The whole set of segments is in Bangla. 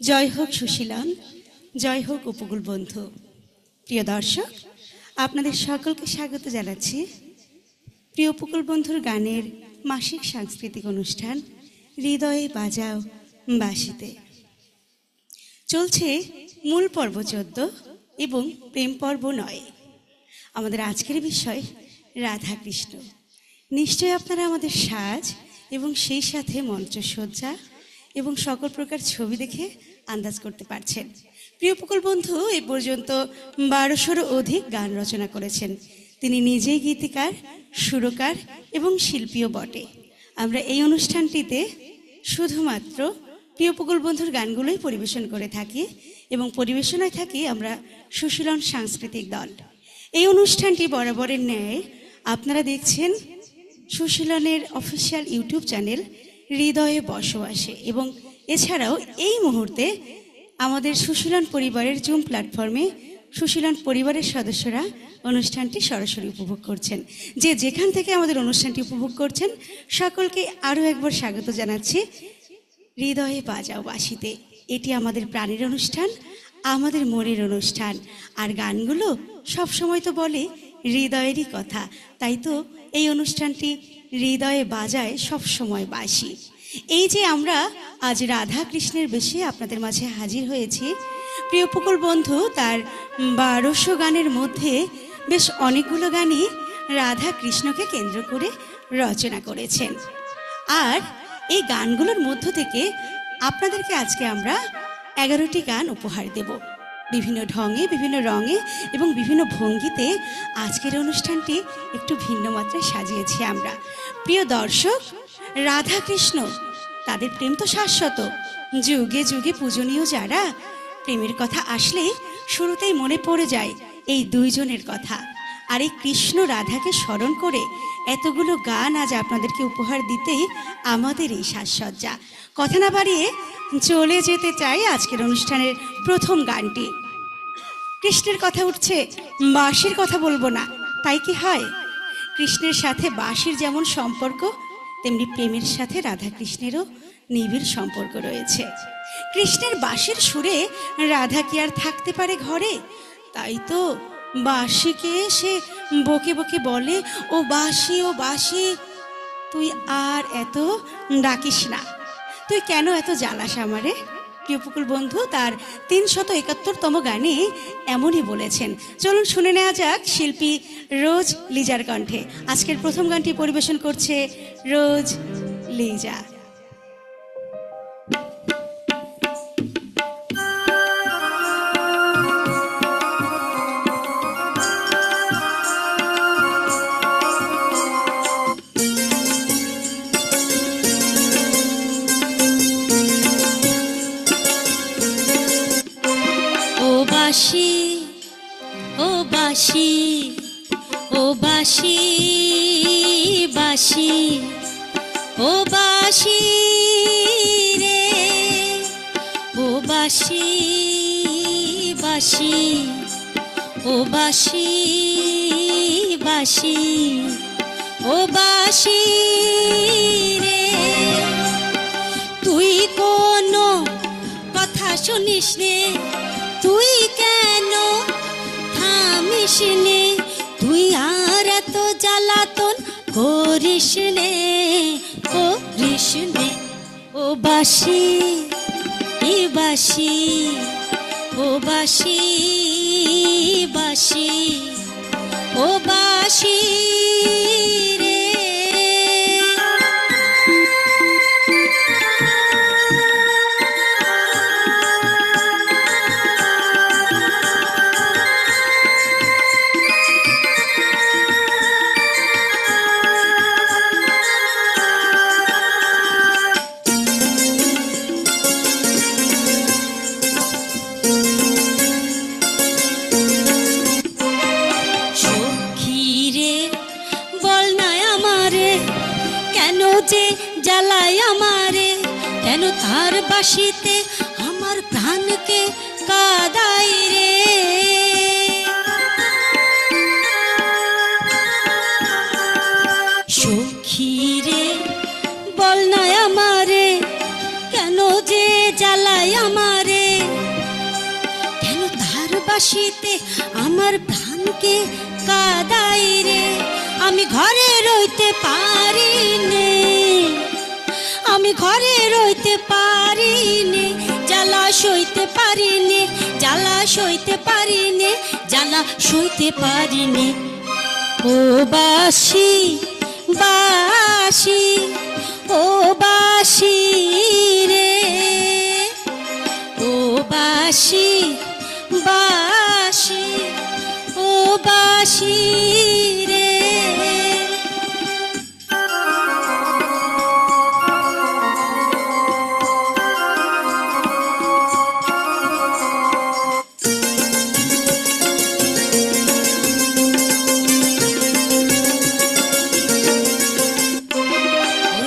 জয় হোক সুশীলন, জয় হোক উপকূল বন্ধু। প্রিয় দর্শক, আপনাদের সকলকে স্বাগত জানাচ্ছি প্রিয় উপকূল বন্ধুর গানের মাসিক সাংস্কৃতিক অনুষ্ঠান হৃদয়ে বাজাও বাঁশিতে। চলছে মূল পর্ব 14 এবং প্রেম পর্ব 9। আমাদের আজকের বিষয় রাধা কৃষ্ণ। নিশ্চয়ই আপনারা আমাদের সাজ এবং সেই সাথে মঞ্চসজ্জা এবং সকল প্রকার ছবি দেখে আন্দাজ করতে পারছেন। প্রিয় উপকূল বন্ধু এ পর্যন্ত 1200-র অধিক গান রচনা করেছেন। তিনি নিজেই গীতিকার, সুরকার এবং শিল্পীও বটে। আমরা এই অনুষ্ঠানটিতে শুধুমাত্র প্রিয় উপকূল বন্ধুর গানগুলোই পরিবেশন করে থাকি এবং পরিবেশনায় থাকি আমরা সুশীলন সাংস্কৃতিক দল। এই অনুষ্ঠানটি বরাবরের ন্যায় আপনারা দেখছেন সুশীলনের অফিসিয়াল ইউটিউব চ্যানেল হৃদয়ে বসবাসে, এবং এছাড়াও এই মুহূর্তে আমাদের সুশীলন পরিবারের জুম প্ল্যাটফর্মে সুশীলন পরিবারের সদস্যরা অনুষ্ঠানটি সরাসরি উপভোগ করছেন। যে যেখান থেকে আমাদের অনুষ্ঠানটি উপভোগ করছেন সকলকে আরও একবার স্বাগত জানাচ্ছি হৃদয়ে বাজাও বাঁশিতে। এটি আমাদের প্রাণের অনুষ্ঠান, আমাদের মনের অনুষ্ঠান। আর গানগুলো সবসময় তো বলে হৃদয়েরই কথা, তাই তো এই অনুষ্ঠানটি হৃদয়ে বাজায় সবসময় বাঁশি। এই যে আমরা আজ রাধা কৃষ্ণের বেশে আপনাদের মাঝে হাজির হয়েছি, প্রিয় উপকূল বন্ধু তার 1200 গানের মধ্যে বেশ অনেকগুলো গানই রাধা কৃষ্ণকে কেন্দ্র করে রচনা করেছেন। আর এই গানগুলোর মধ্য থেকে আপনাদেরকে আজকে আমরা 11টি গান উপহার দেব। বিভিন্ন ঢঙে, বিভিন্ন রঙে এবং বিভিন্ন ভঙ্গিতে আজকের অনুষ্ঠানটি একটু ভিন্ন মাত্রায় সাজিয়েছি আমরা। প্রিয় দর্শক, রাধা কৃষ্ণ তাদের প্রেম তো শাশ্বত, যুগে যুগে পূজনীয়। যারা প্রেমের কথা আসলে শুরুতেই মনে পড়ে যায় এই দুইজনের কথা। আর এই কৃষ্ণ রাধাকে স্মরণ করে এতগুলো গান আজ আপনাদেরকে উপহার দিতেই আমাদের এই সাজসজ্জা। কথা না বাড়িয়ে চলে যেতে চাই আজকের অনুষ্ঠানের প্রথম গানটি। কৃষ্ণের কথা উঠছে, বাঁশির কথা বলবো না, তাই কি হয়? কৃষ্ণের সাথে বাঁশির যেমন সম্পর্ক, তেমনি প্রেমের সাথে রাধা কৃষ্ণেরও নিবিড় সম্পর্ক রয়েছে। কৃষ্ণের বাঁশির সুরে রাধা কি আর থাকতে পারে ঘরে? তাই তো বাঁশিকে সে বকে বকে বলে, ও বাঁশি, ও বাঁশি, তুই আর এত ডাকিস না, তুই কেন এত জ্বালাস আমারে? প্রিয় উপকূল বন্ধু তার 371তম গানে এমনই বলেছেন। চলুন শুনে নেওয়া যাক শিল্পী রোজ লিজার কণ্ঠে। আজকের প্রথম গানটি পরিবেশন করছে রোজ লিজা। বাসি ও বাসি রে, ও বাসি বাসি, ও বাসি বাসি, ও বাসি রে। তুই কোনো কথা শুনিস নে, তুই কেন থামিস নে, তুই আর এত জ্বালাতন করিস নে, করিস নে। ও বাসি বাসি, ও বাসি বাসি, ও বাসি রে। যে জ্বালায় আমারে, কেন তার বাসিতে আমার প্রাণকে কাঁদাই রে। সখী রে বল না আমারে, কেন যে জ্বালায় আমারে, কেন তার বাসিতে আমার প্রাণকে কাঁদাই রে। আমি ঘরে রইতে পারি নে, আমি ঘরে রইতে পারি নে, জ্বালা সইতে পারি নে, জ্বালা সইতে পারি নে, জ্বালা সইতে পারি নে। ও বাসি বাসি, ও বাসি রে, ও বাসি বাসি, ও বাসি রে।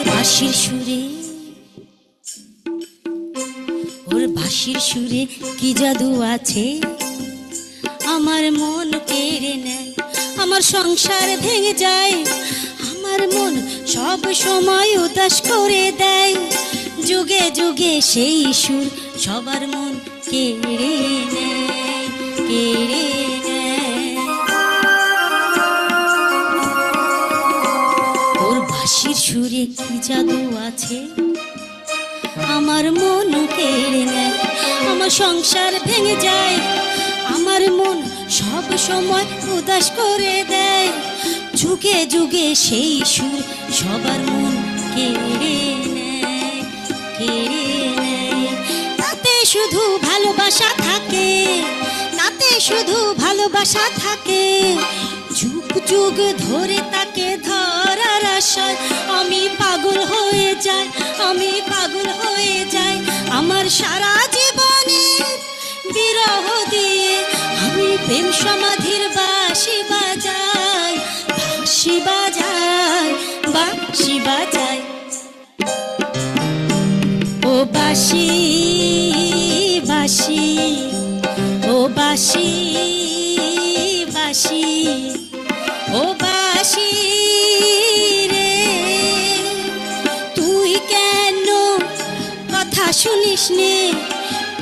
বাঁশির সুরে, ওর বাঁশির সুরে কি জাদু আছে, আমার মন কেড়ে নেয়, আমার সংসার ভেঙে যায়, আমার মন সব সময় উদাস করে দেয়। যুগে যুগে সেই সুর সবার মন কেড়ে নেয়, কেড়ে নেয়। ওর বাঁশির সুরে কি জাদু আছে, আমার মন কেড়ে নেয়, আমার সংসার ভেঙে যায়, আমার মন সব সময় উদাস করে দেয়। যুগে যুগে সেই সুর সবার মন কেড়ে নেয়, কেড়ে নেয়। তাতে শুধু ভালোবাসা থাকে, তাতে শুধু ভালোবাসা থাকে, যুগ যুগ ধরে তাকে ধরার আশায় আমি পাগল হয়ে যাই, আমি পাগল হয়ে যাই। আমার সারা জীবনের বিরহ দিয়ে আমি প্রেম সমাধির বাঁশি বাজাই, বাঁশি বাজাই, বাঁশি বাজাই। ও বাঁশি বাঁশি, ও বাঁশি বাঁশি, ও বাঁশি রে। তুই কেন কথা শুনিস নে,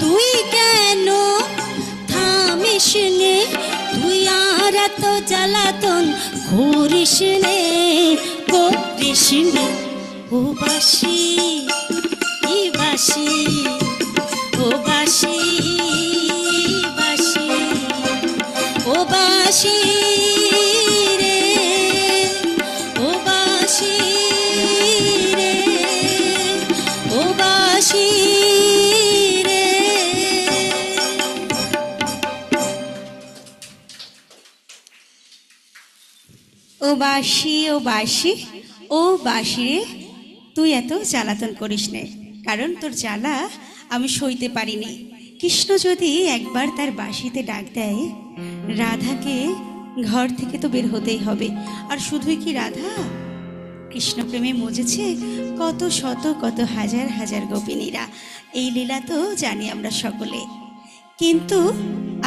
তুই কেন থামিস নে, তুই আর এত জ্বালাতন করিস নে, করিস নে। ও বাঁশি বাঁশি, ও বাঁশি বাঁশি, ও বাঁশি রে, ও বাঁশি রে, ও বাঁশি রে। ও বাঁশি, ও বাঁশি, ও বাঁশি রে, তুই এত জ্বালাতন করিস নে, কারণ তোর জ্বালা আমি সইতে পারিনি। কৃষ্ণ যদি একবার তার বাঁশিতে ডাক দেয়, রাধাকে ঘর থেকে তো বের হতেই হবে। আর শুধুই কি রাধা, কৃষ্ণপ্রেমে মজেছে কত শত কত হাজার হাজার গোপিনীরা। এই লীলা তো জানি আমরা সকলে, কিন্তু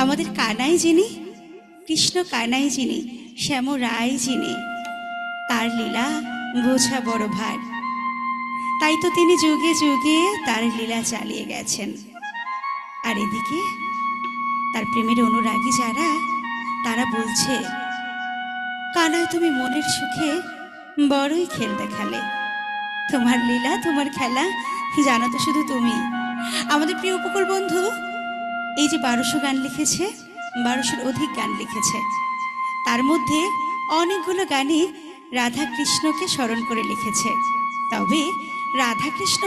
আমাদের কানাই যিনি, কৃষ্ণ কানাই যিনি, শ্যাম রায় যিনি, তার লীলা বোঝা বড় ভার। তাই তো তিনি যুগে যুগে তার লীলা চালিয়ে গেছেন। আর এদিকে তার প্রেমের অনুরাগী যারা, তারা বলছে, কানাই তুমি মনের সুখে বড়ই খেল দেখালে। তোমার লীলা, তোমার খেলা জানো তো শুধু তুমি। আমাদের প্রিয় উপকূল বন্ধু এই যে 1200 গান লিখেছে, 1200-র অধিক গান লিখেছে, তার মধ্যে অনেকগুলো গানই রাধা কৃষ্ণকে স্মরণ করে লিখেছে। তবে রাধা কৃষ্ণ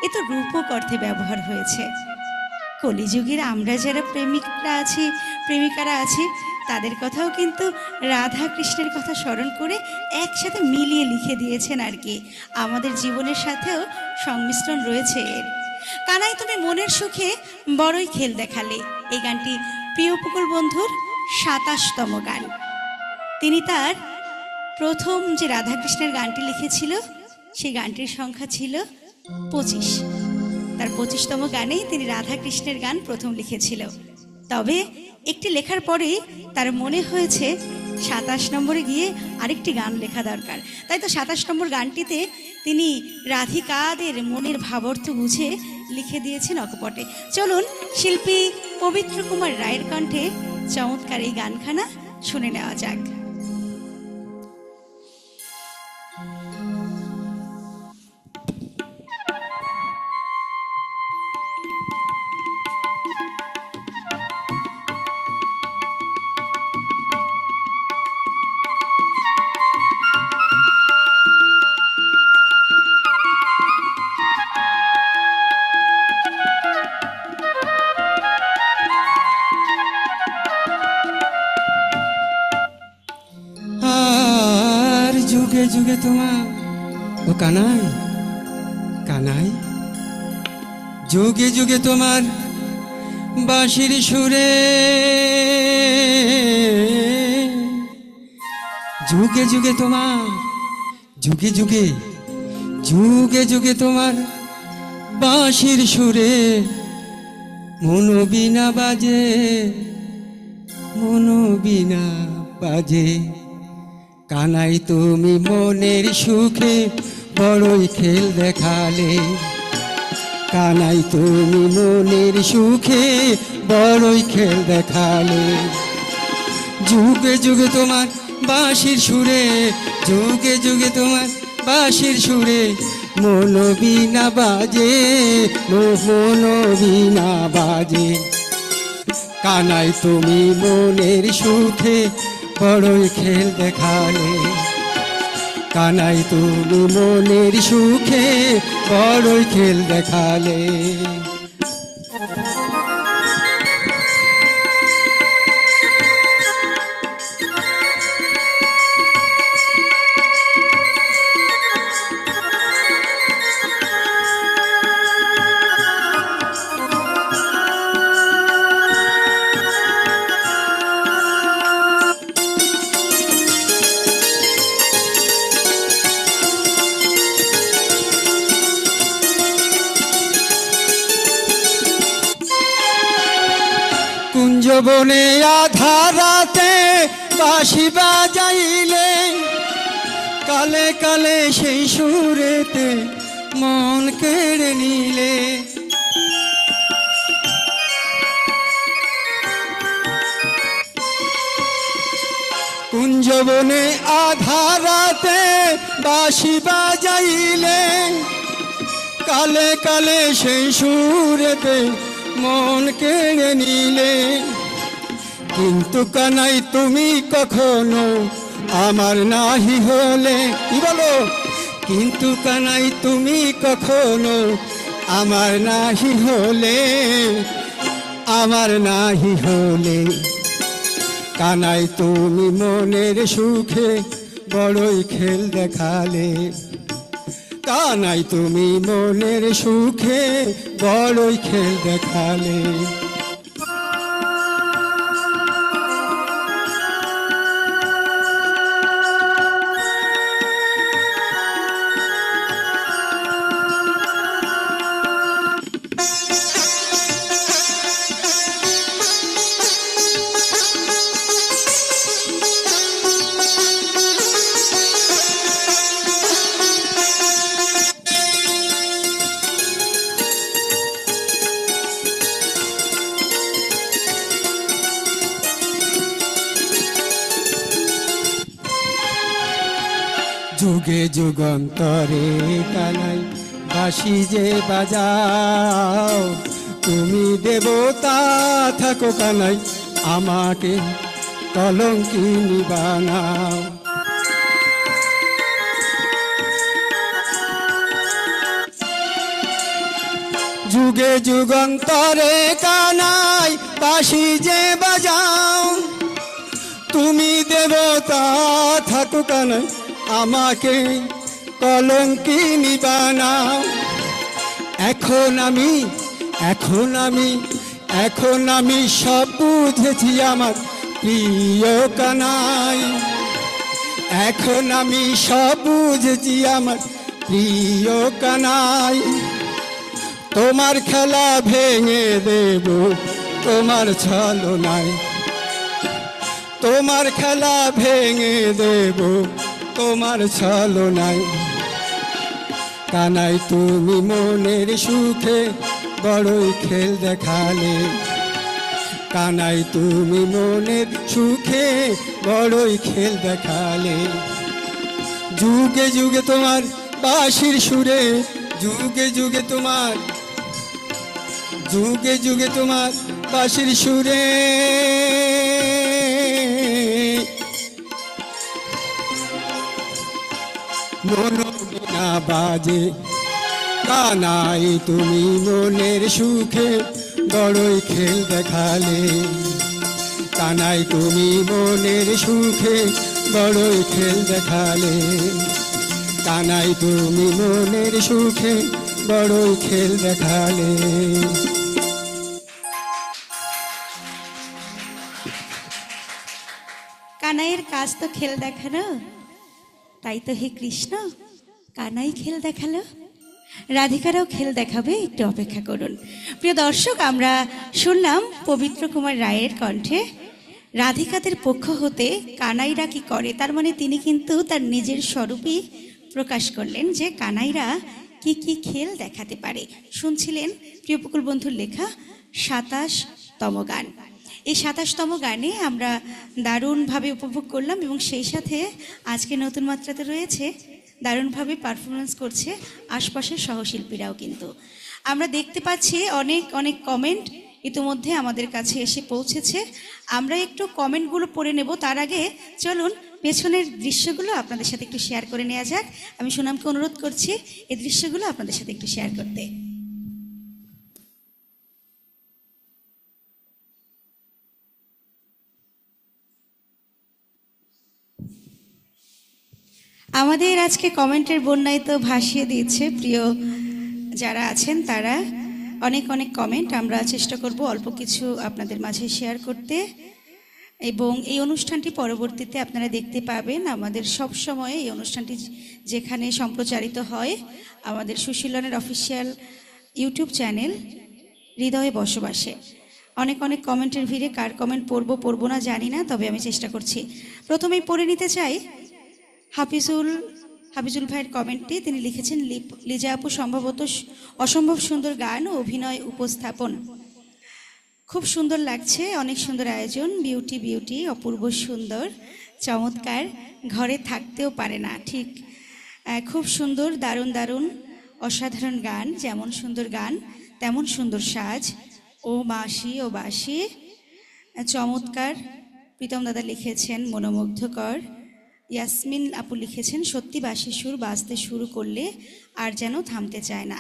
এ তো রূপক অর্থে ব্যবহার হয়েছে। কলিযুগের আমরা যারা প্রেমিকরা আছি, প্রেমিকারা আছি, তাদের কথাও কিন্তু রাধা কৃষ্ণের কথা স্মরণ করে একসাথে মিলিয়ে লিখে দিয়েছেন আর কি। আমাদের জীবনের সাথেও সংমিশ্রণ রয়েছে এর। কানাই তুমি মনের সুখে বড়ই খেল দেখালে, এই গানটি প্রিয় উপকূল বন্ধুর 27তম গান। তিনি তার প্রথম যে রাধাকৃষ্ণের গানটি লিখেছিল, সেই গানটির সংখ্যা ছিল 25। তার 25তম গানেই তিনি রাধাকৃষ্ণের গান প্রথম লিখেছিল। তবে একটি লেখার পরেই তার মনে হয়েছে 27 নম্বরে গিয়ে আরেকটি গান লেখা দরকার। তাই তো 27 নম্বর গানটিতে তিনি রাধিকাদের মনের ভাবার্থ বুঝে লিখে দিয়েছেন অকপটে। চলুন শিল্পী পবিত্র কুমার রায়ের কণ্ঠে চমৎকার এই গানখানা শুনে নেওয়া যাক। যুগে যুগে তোমার ও কানাই, কানাই যুগে যুগে তোমার বাঁশির সুরে, যুগে যুগে তোমার, যুগে যুগে যুগে যুগে তোমার বাঁশির সুরে মনোবীণা বাজে, মনোবীণা বাজে। কানাই তুমি মনের সুখে বড়ই খেল দেখালে, কানাই তুমি মনের সুখে বড়ই খেল দেখালে। যুগে যুগে তোমার বাঁশির সুরে, যুগে যুগে তোমার বাঁশির সুরে মনোবীণা বাজে, মনোবীণা বাজে। কানাই তুমি মনের সুখে বড়ই খেল দেখালে, কানাই তুমি মনের সুখে বড়ই খেল দেখালে। কুঞ্জবনে আধারাতে বাঁশি বাজাইলে, কালে কালে সেই সুরেতে মন কেড়ে নিলে। কুঞ্জবনে আধারাতে বাঁশি বাজাইলে, কালে কালে সেই সুরেতে মন কেড়ে নিলে। কিন্তু কানাই তুমি কখনো আমার নাহি হলে, কি বলো? কিন্তু কানাই তুমি কখনো আমার নাহি হলে, আমার নাহি হলে। কানাই তুমি মনের সুখে বড়ই খেল দেখালে, কানাই তুমি মনের সুখে বড়ই খেল দেখালে। যুগে যুগান্তরে কানাই বাঁশি যে বাজাও, তুমি দেবতা থাকো কানাই, আমাকে কলঙ্কিনী বানাও। যুগে যুগান্তরে কানাই বাঁশি যে বাজাও, তুমি দেবতা থাকো কানাই, আমাকে কলঙ্কিনী বানাও। এখন আমি সব বুঝেছি আমার প্রিয় কানাই, এখন আমি সব বুঝেছি আমার প্রিয় কানাই। তোমার খেলা ভেঙে দেব তোমার ছলনায়, তোমার খেলা ভেঙে দেব তোমার ছলনায়। কানাই তুমি মনের সুখে বড়ই খেল দেখালে, কানাই তুমি মনের সুখে বড়ই খেল দেখালে। যুগে যুগে তোমার বাঁশির সুরে, যুগে যুগে তোমার বাঁশির সুরে মনোবিনা বাজে। কানাই তুমি মনের সুখে বড়ই খেল দেখালে, কানাই তুমি মনের সুখে বড়ই খেল দেখালে, কানাই তুমি মনের সুখে বড়ই খেল দেখালে। কানাইয়ের কাজ তো খেল দেখানো, তাই তো হে কৃষ্ণ কানাই খেল দেখালো, রাধিকারাও খেল দেখাবে, একটু অপেক্ষা করুন। প্রিয় দর্শক, আমরা শুনলাম পবিত্র কুমার রায়ের কণ্ঠে রাধিকাদের পক্ষ হতে কানাইরা কি করে, তার মানে তিনি কিন্তু তার নিজের স্বরূপই প্রকাশ করলেন যে কানাইরা কি কি খেল দেখাতে পারে। শুনছিলেন প্রিয় উপকূল বন্ধুর লেখা ২৭তম গান। এই ২৭তম গানে আমরা দারুণভাবে উপভোগ করলাম এবং সেই সাথে আজকে নতুন মাত্রাতে রয়েছে দারুণভাবে পারফরমেন্স করছে আশপাশের সহশিল্পীরাও। কিন্তু আমরা দেখতে পাচ্ছি অনেক অনেক কমেন্ট ইতিমধ্যে আমাদের কাছে এসে পৌঁছেছে। আমরা একটু কমেন্টগুলো পড়ে নেব, তার আগে চলুন পেছনের দৃশ্যগুলো আপনাদের সাথে একটু শেয়ার করে নেওয়া যাক। আমি সুনামকে অনুরোধ করছি এই দৃশ্যগুলো আপনাদের সাথে একটু শেয়ার করতে। আমাদের আজকে কমেন্টের বন্যায় তো ভাসিয়ে দিয়েছে প্রিয় যারা আছেন তারা, অনেক অনেক কমেন্ট। আমরা চেষ্টা করব অল্প কিছু আপনাদের মাঝে শেয়ার করতে, এবং এই অনুষ্ঠানটি পরবর্তীতে আপনারা দেখতে পাবেন আমাদের সব সময় এই অনুষ্ঠানটি যেখানে সম্প্রচারিত হয় আমাদের সুশীলনের অফিসিয়াল ইউটিউব চ্যানেল হৃদয়ে বসবাসে। অনেক অনেক কমেন্টের ভিড়ে কার কমেন্ট পড়বো না জানি না, তবে আমি চেষ্টা করছি। প্রথমেই পড়ে নিতে চাই হাফিজুল ভাইয়ের কমেন্টটি। তিনি লিখেছেন, লিজা আপু সম্ভবত অসম্ভব সুন্দর গান ও অভিনয় উপস্থাপন, খুব সুন্দর লাগছে, অনেক সুন্দর আয়োজন, বিউটি অপূর্ব সুন্দর, চমৎকার, ঘরে থাকতেও পারে না। ঠিক, খুব সুন্দর, দারুণ অসাধারণ গান, যেমন সুন্দর গান তেমন সুন্দর সাজ, ও বাঁশি চমৎকার। প্রীতম দাদা লিখেছেন মনোমুগ্ধকর। ইয়াসমিন আপু লিখেছেন, সত্যি বাঁশির সুর বাজতে শুরু করলে আর যেন থামতে চায় না,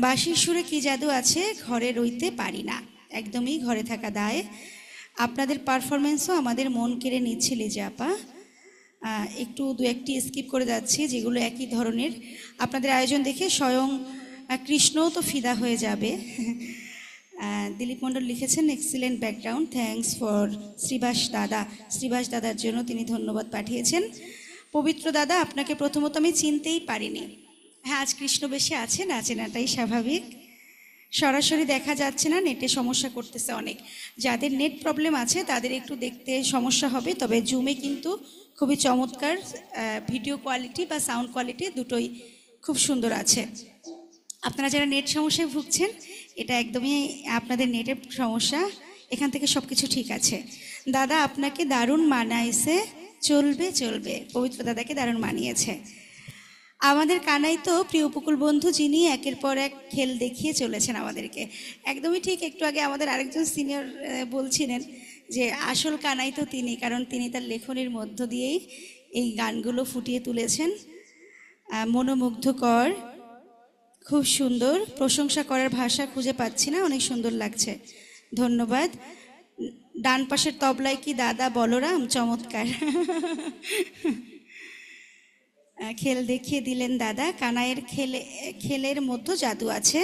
বাঁশির সুরে কি জাদু আছে, ঘরে রইতে পারি না, একদমই ঘরে থাকা দায়। আপনাদের পারফরমেন্সও আমাদের মন কেড়ে নিচ্ছে লিজা আপা। একটু দু একটি স্কিপ করে যাচ্ছি যেগুলো একই ধরনের। আপনাদের আয়োজন দেখে স্বয়ং কৃষ্ণও তো ফিদা হয়ে যাবে। দিলীপ মণ্ডল লিখেছেন, excellent background, thanks for Sribas দাদার জন্য তিনি ধন্যবাদ পাঠিয়েছেন। পবিত্র দাদা, আপনাকে প্রথমত আমি চিনতেই পারিনি। হ্যাঁ, আজ কৃষ্ণ বেশে আছে, নাচেনাটাই স্বাভাবিক। সরাসরি দেখা যাচ্ছে না, নেটে সমস্যা করতেছে অনেক। যাদের নেট প্রবলেম আছে তাদের একটু দেখতে সমস্যা হবে, তবে জুমে কিন্তু খুবই চমৎকার ভিডিও কোয়ালিটি বা সাউন্ড কোয়ালিটি দুটোই খুব সুন্দর আছে। আপনারা যারা নেট সমস্যায় ভুগছেন, এটা একদমই আপনাদের নেটের সমস্যা, এখান থেকে সব কিছু ঠিক আছে। দাদা আপনাকে দারুণ মানাইছে, চলবে। পবিত্র দাদাকে দারুণ মানিয়েছে। আমাদের কানাই তো প্রিয় উপকূল বন্ধু, যিনি একের পর এক খেল দেখিয়ে চলেছেন আমাদেরকে। একদমই ঠিক, একটু আগে আমাদের আরেকজন সিনিয়র বলছিলেন যে আসল কানাই তো তিনি, কারণ তিনি তার লেখনীর মধ্য দিয়েই এই গানগুলো ফুটিয়ে তুলেছেন। মনোমুগ্ধকর, খুব সুন্দর, প্রশংসা করার ভাষা খুঁজে পাচ্ছি না, অনেক সুন্দর লাগছে, ধন্যবাদ। ডান পাশের তবলায় কি দাদা বলরাম? চমৎকার। খেল দেখিয়ে দিলেন দাদা। কানাইয়ের খেলের মধ্যে জাদু আছে।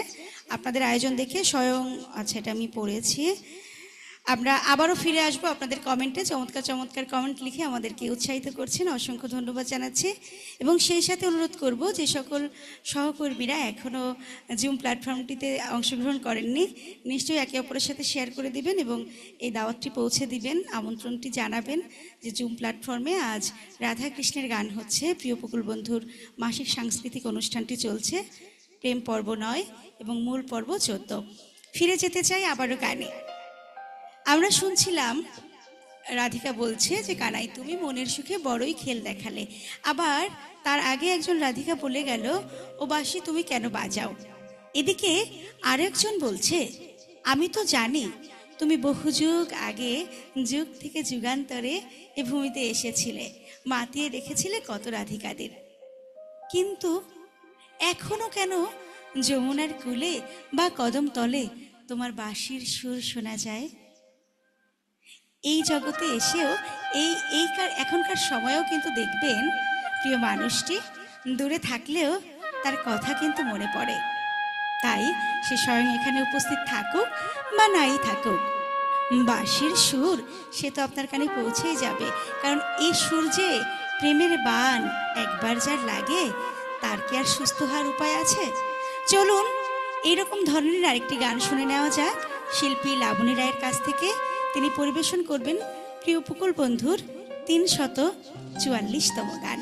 আপনাদের আয়োজন দেখে স্বয়ং, আচ্ছা এটা আমি পড়েছি। আমরা আবারও ফিরে আসবো আপনাদের কমেন্টে। চমৎকার চমৎকার কমেন্ট লিখে আমাদেরকে উৎসাহিত করছেন, অসংখ্য ধন্যবাদ জানাচ্ছি। এবং সেই সাথে অনুরোধ করব, যে সকল সহকর্মীরা এখনও জুম প্ল্যাটফর্মটিতে অংশগ্রহণ করেননি, নিশ্চয়ই একে অপরের সাথে শেয়ার করে দিবেন এবং এই দাওয়াতটি পৌঁছে দিবেন, আমন্ত্রণটি জানাবেন যে জুম প্ল্যাটফর্মে আজ রাধা কৃষ্ণের গান হচ্ছে। প্রিয় উপকূল বন্ধুর মাসিক সাংস্কৃতিক অনুষ্ঠানটি চলছে, প্রেম পর্ব 9 এবং মূল পর্ব 14। ফিরে যেতে চাই আবারও গানে। আমরা শুনছিলাম রাধিকা বলছে যে কানাই তুমি মনের সুখে বড়ই খেল দেখালে। আবার তার আগে একজন রাধিকা বলে গেল, ও বাঁশি তুমি কেন বাজাও। এদিকে আরেকজন বলছে, আমি তো জানি তুমি বহু যুগ আগে, যুগ থেকে যুগান্তরে এ ভূমিতে এসেছিলে, মাতিয়ে রেখেছিলে কত রাধিকাদের, কিন্তু এখনো কেন যমুনার কূলে বা কদম তলে তোমার বাঁশির সুর শোনা যায়। এই জগতে এসেও এখনকার সময়েও কিন্তু দেখবেন প্রিয় মানুষটি দূরে থাকলেও তার কথা কিন্তু মনে পড়ে। তাই সে স্বয়ং এখানে উপস্থিত থাকুক বা নাই থাকুক, বাঁশির সুর সে তো আপনার কানে পৌঁছেই যাবে। কারণ এই সুর যে প্রেমের বান, একবার যার লাগে তার কি আর সুস্থ হওয়ার উপায় আছে? চলুন এইরকম ধরনের আরেকটি গান শুনে নেওয়া যাক শিল্পী লাবণী রায়ের কাছ থেকে। তিনি পরিবেশন করবেন প্রিয় উপকূল বন্ধুর 344তম গান।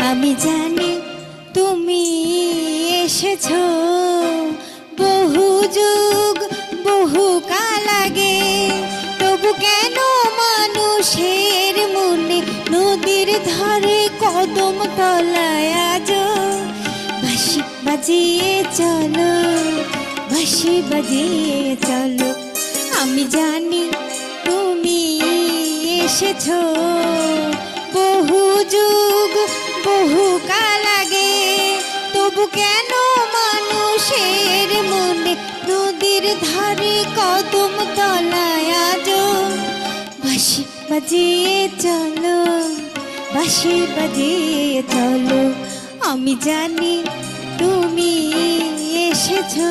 আমি জানি তুমি এসেছো বহু যুগ বহু কাল আগে, তবু কেন মানুষের মনে নদীর ধারে কদম তলায় আজো বাঁশি বাজিয়ে চলো, বাঁশি বাজিয়ে চলো। আমি জানি তুমি এসেছো বহু যুগ বহু কাল আগে, তবু কেন মানুষের মনে নদীর ধারে কদম তলায় আজো বাঁশি বাজিয়ে চলো, বাঁশি বাজিয়ে চলো। আমি জানি তুমি এসেছো।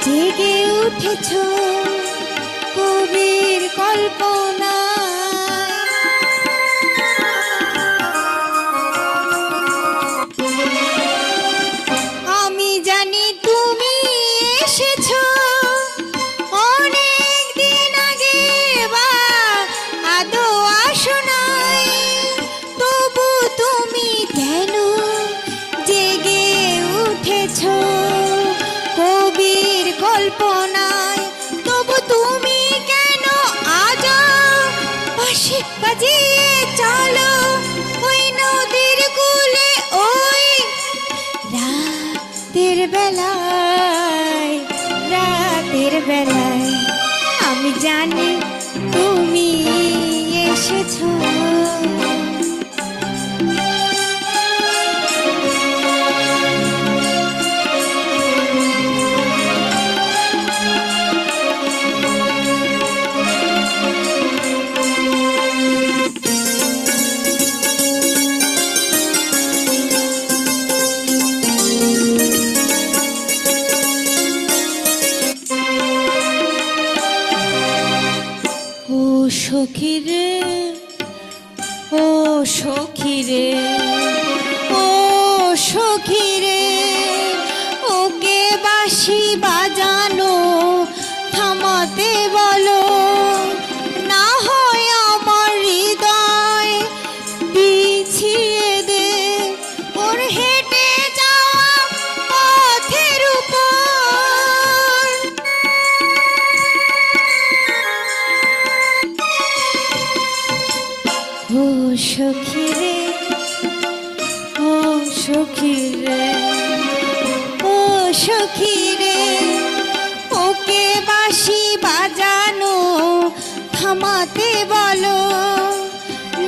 জেগে উঠেছো কবির কল্পনা, আমি জানি তুমি এসেছো অনেক দিন আগে বা আদৌ আসো নাই, তবু তুমি কেন জেগে উঠেছো কবির কল্পনায়, তবু তুমি কেন আজ বাঁশি বাজিয়ে চলো ওই নদীর কূলে, ওই রাতের বেলায়, রাতের বেলায়। আমি জানি তুমি এসেছো। সখী রে, ও সখী রে, ও সখী রে, ওকে বাঁশি বাজানো থামাতে বলো, না হয় আমার হৃদয় পিছিয়ে দে, ওর হেঁটে যাওয়া পথের উপর। ও সখী রে, ও সখী রে, ও সখী রে, ওকে বাঁশি বাজানো থামাতে বলো,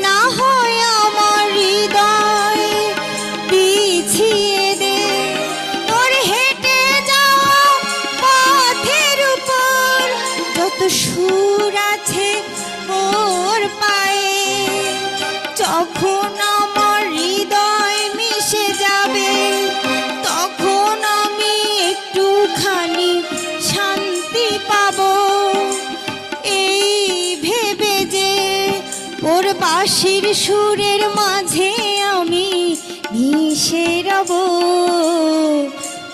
না হয় আমার হৃদয় পিছিয়ে দে, তোর হেঁটে যাওয়া পথের উপর যত সুর আছে ওর পায়ে, যখন আমার হৃদয় মিশে যাবে তখন আমি একটুখানি শান্তি পাবো, এই ভেবে যে ওর বাঁশির সুরের মাঝে আমি মিশে রব,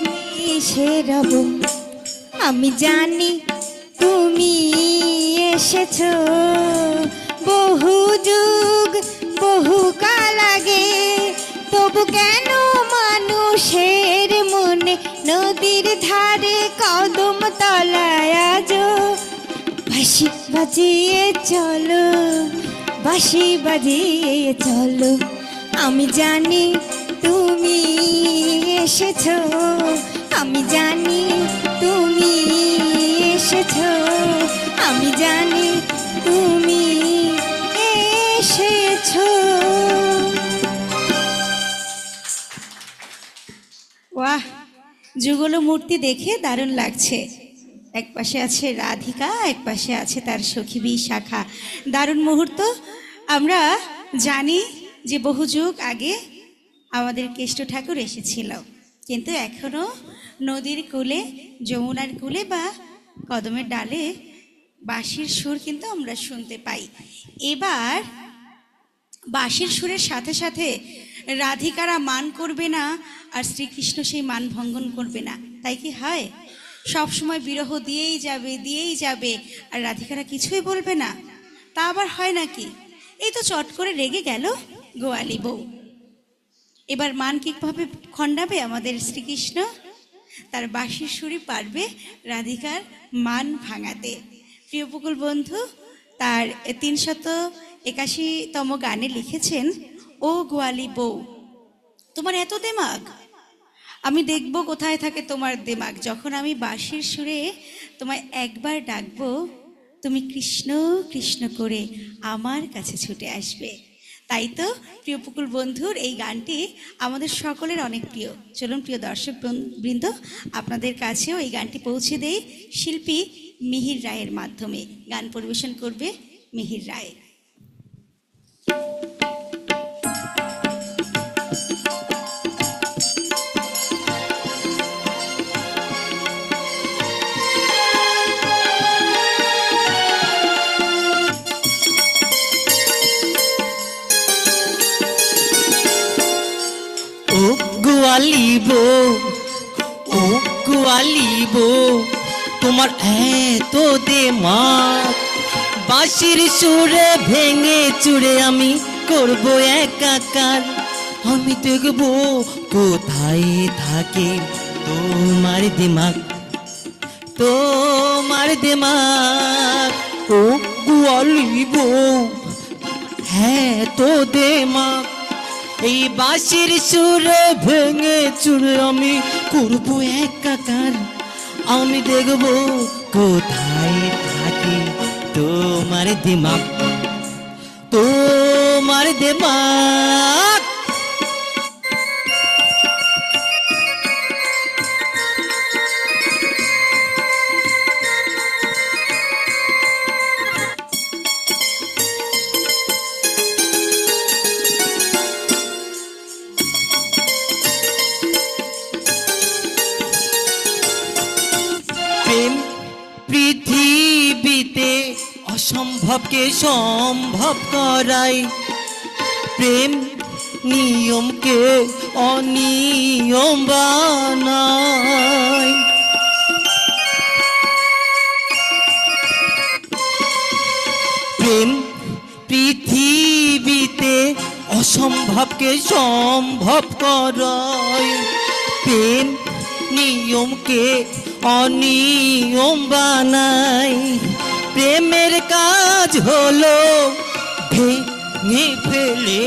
মিশে রব। আমি জানি তুমি এসেছো বহু যুগ বহু কাল আগে, তবু কেন মানুষের মনে নদীর ধারে কদম তলায় আজো বাঁশি বাজিয়ে চলো, বাঁশি বাজিয়ে চলো। আমি জানি তুমি এসেছো, আমি জানি তুমি এসেছো, আমি জানি তুমি এসেছো। বাহ, যুগল মূর্তি দেখে দারুণ লাগছে। এক পাশে আছে রাধিকা, এক পাশে আছে তার সখী বিশাখা। দারুণ মুহূর্ত। আমরা জানি যে বহু যুগ আগে আমাদের কেষ্ট ঠাকুর এসেছিল, কিন্তু এখনো নদীর কূলে, যমুনার কূলে বা কদমের ডালে বাঁশির সুর কিন্তু আমরা শুনতে পাই। এবার বাঁশির সুরের সাথে সাথে রাধিকারা মান করবে না আর শ্রীকৃষ্ণ সেই মান ভঙ্গন করবে না, তাই কি হয়? সব সময় বিরহ দিয়েই যাবে, দিয়েই যাবে, আর রাধিকারা কিছুই বলবে না, তা আবার হয় নাকি? এই তো চট করে রেগে গেল গোয়ালি বউ। এবার মান কিভাবে খণ্ডাবে আমাদের শ্রীকৃষ্ণ? তার বাঁশির সুরই পারবে রাধিকার মান ভাঙাতে। প্রিয় উপকূল বন্ধু তার 381তম গানে লিখেছেন, ও গোয়ালি বউ তোমার এত দেমাগ, আমি দেখব কোথায় থাকে তোমার দেমাগ। যখন আমি বাঁশির সুরে তোমায় একবার ডাকবো, তুমি কৃষ্ণ কৃষ্ণ করে আমার কাছে ছুটে আসবে। তাই তো প্রিয় উপকূল বন্ধুর এই গানটি আমাদের সকলের অনেক প্রিয়। চলুন প্রিয় দর্শক বৃন্দ, আপনাদের কাছেও এই গানটি পৌঁছে দেই শিল্পী মিহির রায়ের মাধ্যমে। গান পরিবেশন করবে মিহির রায়। ও গোয়ালি বউ, ও গোয়ালি বউ তোমার এত দেমাগ, বাঁশির সুরে ভেঙে চুরে আমি করব একাকার। আমি দেখব কোথায় থাকে তোমার দিমাগ, তোমার দিমাগ। ও গোয়ালি বউ, হ্যাঁ তো দেমাগ, এই বাঁশির সুরে ভেঙে চুরে আমি করবো একাকার। আমি দেখবো কোথায় থাকে তোমার দিমাগ, তোমার দিমাগ। প্রেম পৃথিবীতে অসম্ভবকে সম্ভব করায়, প্রেম নিয়মকে অনিয়ম বানায়। প্রেম পৃথিবীতে অসম্ভবকে সম্ভব করায়, প্রেম নিয়মকে অনিয়ম বানায়। প্রেমের কাজ হলো ভেঙে ফেলে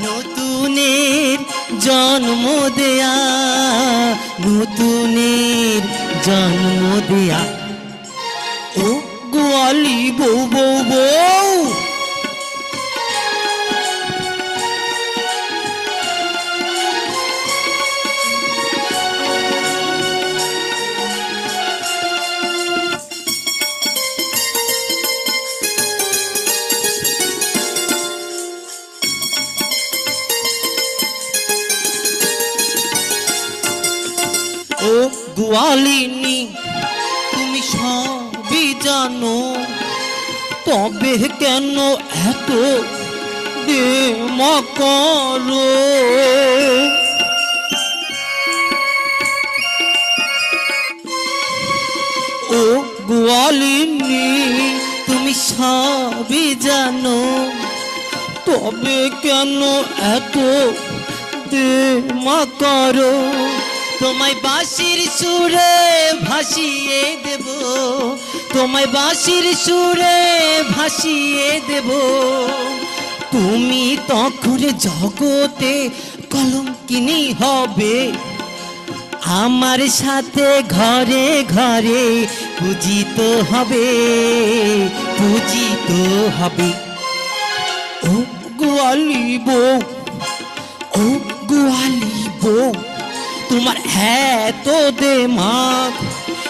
নতুনের জন্ম দেয়া, নতুনের জন্ম দেয়া। ও গোয়ালি বউ বউ বউ, ও গোয়ালিনী তুমি সবই জানো, তবে কেন এত দেমা করো? ও গোয়ালিনী তুমি সবই জানো, তবে কেন এত দেমা করো? তোমায় বাঁশির সুরে ভাসিয়ে দেব, তোমায় বাঁশির সুরে ভাসিয়ে দেব। তুমি তখন জগতে কলঙ্কিনী হবে, আমার সাথে ঘরে ঘরে পূজিত হবে, পূজিত হবে। ও গোয়ালি বউ, ও গোয়ালি বউ, তোমার তো দেমাগ,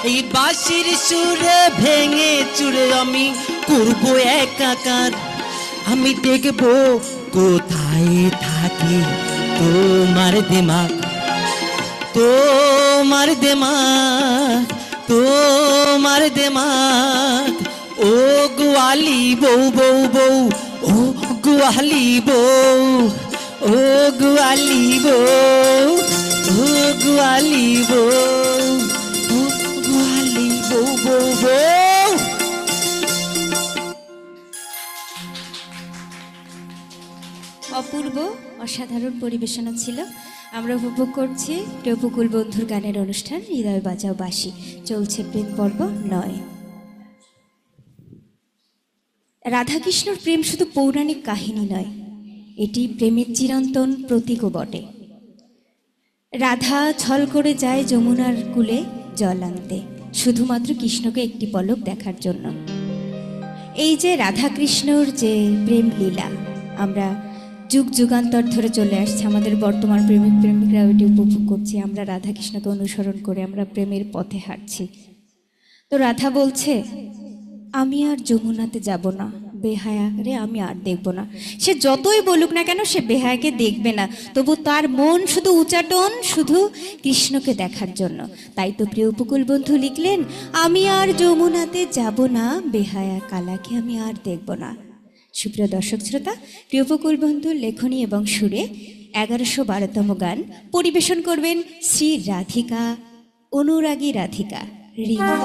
এই বাঁশির সুরে ভেঙে চুরে আমি করবো একাকার। আমি দেখবো কোথায় থাকে তোমার দেমাগ, তোমার দেমাগ, তোমার দেমাগ। ও গোয়ালি বউ বউ বউ, ও গোয়ালি বউ, ও গোয়ালি বউ, ও গোয়ালি বউ, ও গোয়ালি বউ বউ বউ। অপূর্ব অসাধারণ পরিবেশনা ছিল। আমরা উপভোগ করছি প্রিয় উপকূল বন্ধুর গানের অনুষ্ঠান হৃদয় বাজাও বাঁশি। চলছে প্রেম পর্ব 9। রাধাকৃষ্ণর প্রেম শুধু পৌরাণিক কাহিনী নয়, এটি প্রেমের চিরন্তন প্রতীকও বটে। রাধা ছল করে যায় যমুনার কূলে জল আনতে, শুধুমাত্র কৃষ্ণকে একটি পলক দেখার জন্য। এই যে রাধাকৃষ্ণর যে প্রেম লীলা, আমরা যুগ যুগান্তর ধরে চলে আসছে, আমাদের বর্তমান প্রেমিক প্রেমিকরা এটি উপভোগ করছি। আমরা রাধাকৃষ্ণকে অনুসরণ করে আমরা প্রেমের পথে হাঁটছি। তো রাধা বলছে, আমি আর যমুনাতে যাব না, বেহায়ারে আমি আর দেখব না। সে যতই বলুক না কেন, সে বেহায়াকে দেখবে না, তবু তার মন শুধু উচাটন শুধু কৃষ্ণকে দেখার জন্য। তাই তো প্রিয় উপকূল বন্ধু লিখলেন, আমি আর যমুনাতে যাব না, বেহায়া কালাকে আমি আর দেখব না। সুপ্রিয় দর্শক শ্রোতা, প্রিয় উপকূল বন্ধুর লেখনী এবং সুরে 1112তম গান পরিবেশন করবেন শ্রী রাধিকা, অনুরাগী রাধিকা রিমা।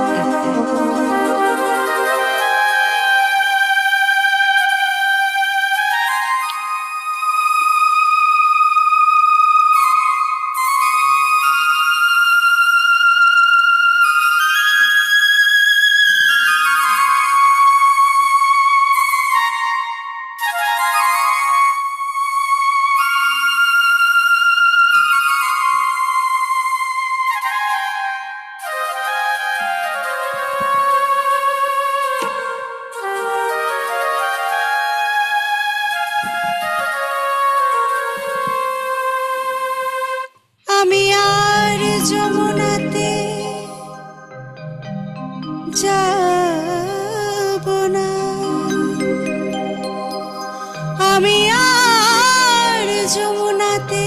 আমি আর যমুনাতে যাব না, আমি আর যমুনাতে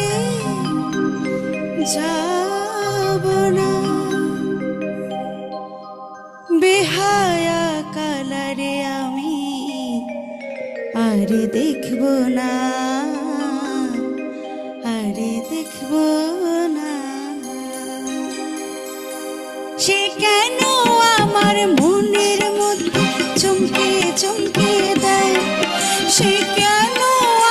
যাব না, বেহায়া কালারে আরে দেখব না, আরে দেখব না। সে কেন আমার মনের মধ্যে চমকে চমকে দেয়, সে কেন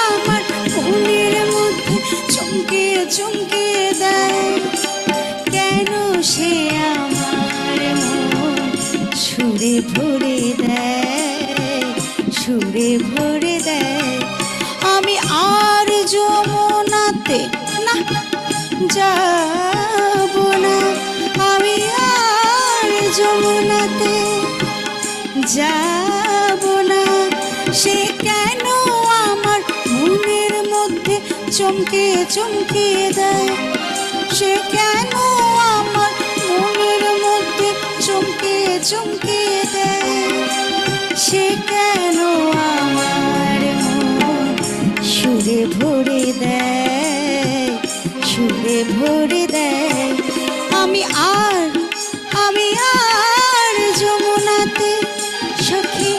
আমার মনের মধ্যে চমকে চমকে দেয়, কেন সে আমার মন সুরে ভরে দেয়, সুরে ভরে দেয়। আমি আর যমুনাতে না যাব না, আমি আর যমুনাতে যাব না। সে কেন আমার মনের মধ্যে চমকে চমকে দেয়, সে কেন আমার মনের মধ্যে চমকে চমকে দেয়, সে কেন আমার মন সুরে ভরে দেয়, সুরে ভরে দেয়। আমি আর যমুনাতে সখী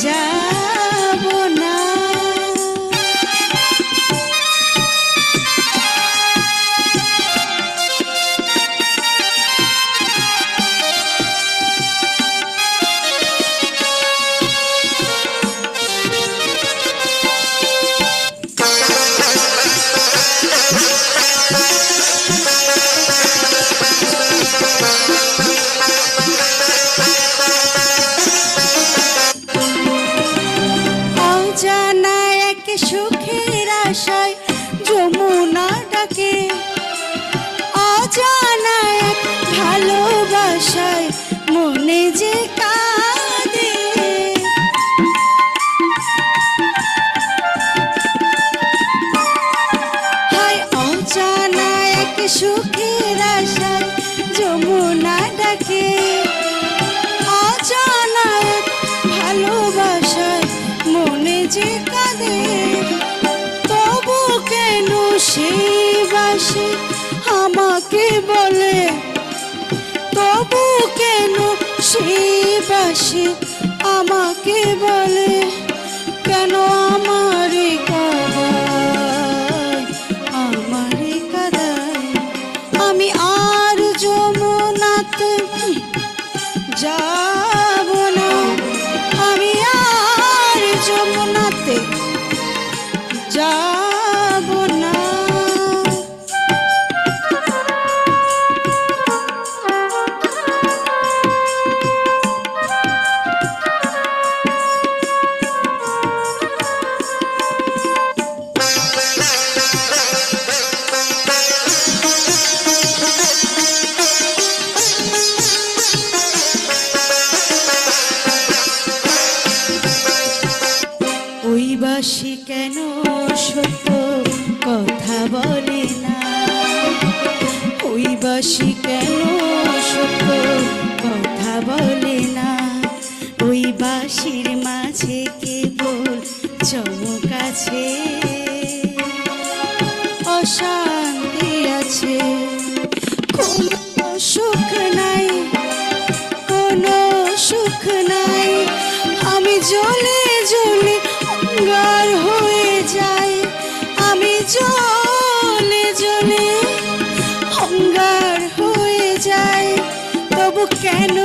যাব না। অজানা এক সুখের আশায় যমুনা ডাকে, অজানা এক ভালোবাসায় মনে যে কাঁদে। হায় অজানা এক সুখের আশায় যমুনা ডাকে, অজানা এক ভালোবাসায় মনে যে কাঁদে। তবু কেন সেই বাসে আমাকে বলে, তবু কেন সেই বাসে আমাকে বলে, কেন আমারে কাঁদায়, আমারে কাঁদায়। আমি আর যমুনাতে যাব না, আমি আর যমুনাতে যাব না। ওই বাসি কেন সত্য কথা বলে না, ওই বাসি কেন সত্য কথা বলে না। ওই বাঁশির মাঝে কেবল চমক আছে, অশান্তি আছে, কোনো সুখ নাই, কোনো সুখ নাই। আমি জ্বলে জ্বলে অঙ্গার হয়ে যাই, আমি জ্বলে জ্বলে অঙ্গার হয়ে যাই। তবু কেন